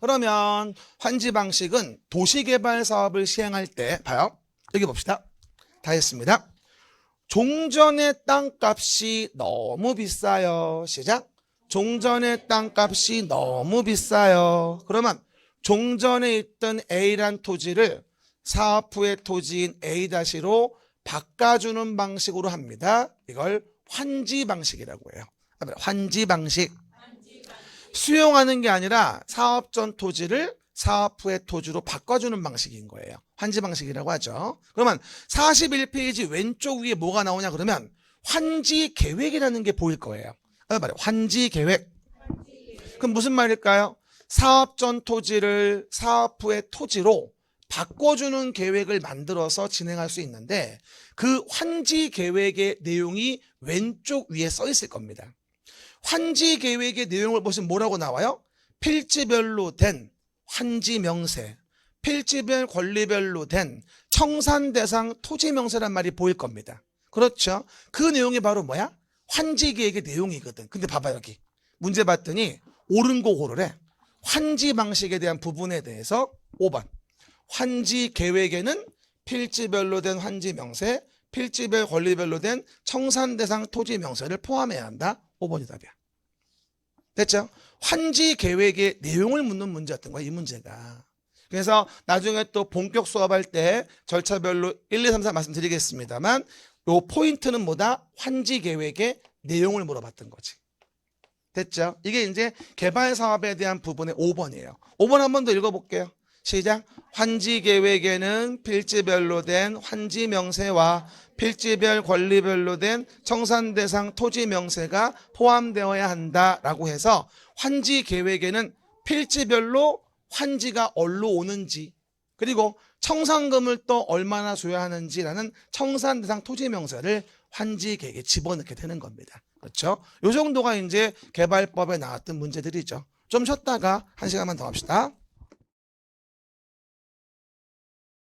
그러면 환지 방식은 도시개발 사업을 시행할 때 봐요. 여기 봅시다. 다 했습니다. 종전의 땅값이 너무 비싸요. 시작. 종전의 땅값이 너무 비싸요. 그러면 종전에 있던 A란 토지를 사업 후의 토지인 A-로 바꿔주는 방식으로 합니다. 이걸 환지 방식이라고 해요. 환지 방식. 수용하는 게 아니라 사업 전 토지를 사업 후의 토지로 바꿔주는 방식인 거예요. 환지 방식이라고 하죠. 그러면 41페이지 왼쪽 위에 뭐가 나오냐 그러면 환지 계획이라는 게 보일 거예요. 환지 계획. 그럼 무슨 말일까요? 사업 전 토지를 사업 후의 토지로 바꿔주는 계획을 만들어서 진행할 수 있는데 그 환지 계획의 내용이 왼쪽 위에 써 있을 겁니다. 환지 계획의 내용을 보시면 뭐라고 나와요? 필지별로 된 환지 명세, 필지별 권리별로 된 청산 대상 토지 명세란 말이 보일 겁니다. 그렇죠? 그 내용이 바로 뭐야? 환지 계획의 내용이거든. 근데 봐봐 여기 문제 봤더니 옳은 거 고르래. 환지 방식에 대한 부분에 대해서 5번. 환지 계획에는 필지별로 된 환지 명세, 필지별 권리별로 된 청산 대상 토지 명세를 포함해야 한다. 5번이 답이야. 됐죠? 환지 계획의 내용을 묻는 문제였던 거야, 이 문제가. 그래서 나중에 또 본격 수업할 때 절차별로 1, 2, 3, 4 말씀드리겠습니다만 요 포인트는 뭐다? 환지 계획의 내용을 물어봤던 거지. 됐죠? 이게 이제 개발 사업에 대한 부분의 5번이에요. 5번 한 번 더 읽어볼게요. 시작. 환지 계획에는 필지별로 된 환지 명세와 필지별 권리별로 된 청산 대상 토지 명세가 포함되어야 한다라고 해서 환지 계획에는 필지별로 환지가 얼로 오는지 그리고 청산금을 또 얼마나 줘야 하는지라는 청산 대상 토지 명세를 환지 계획에 집어넣게 되는 겁니다. 그렇죠? 요 정도가 이제 개발법에 나왔던 문제들이죠. 좀 쉬었다가 1시간만 더 합시다.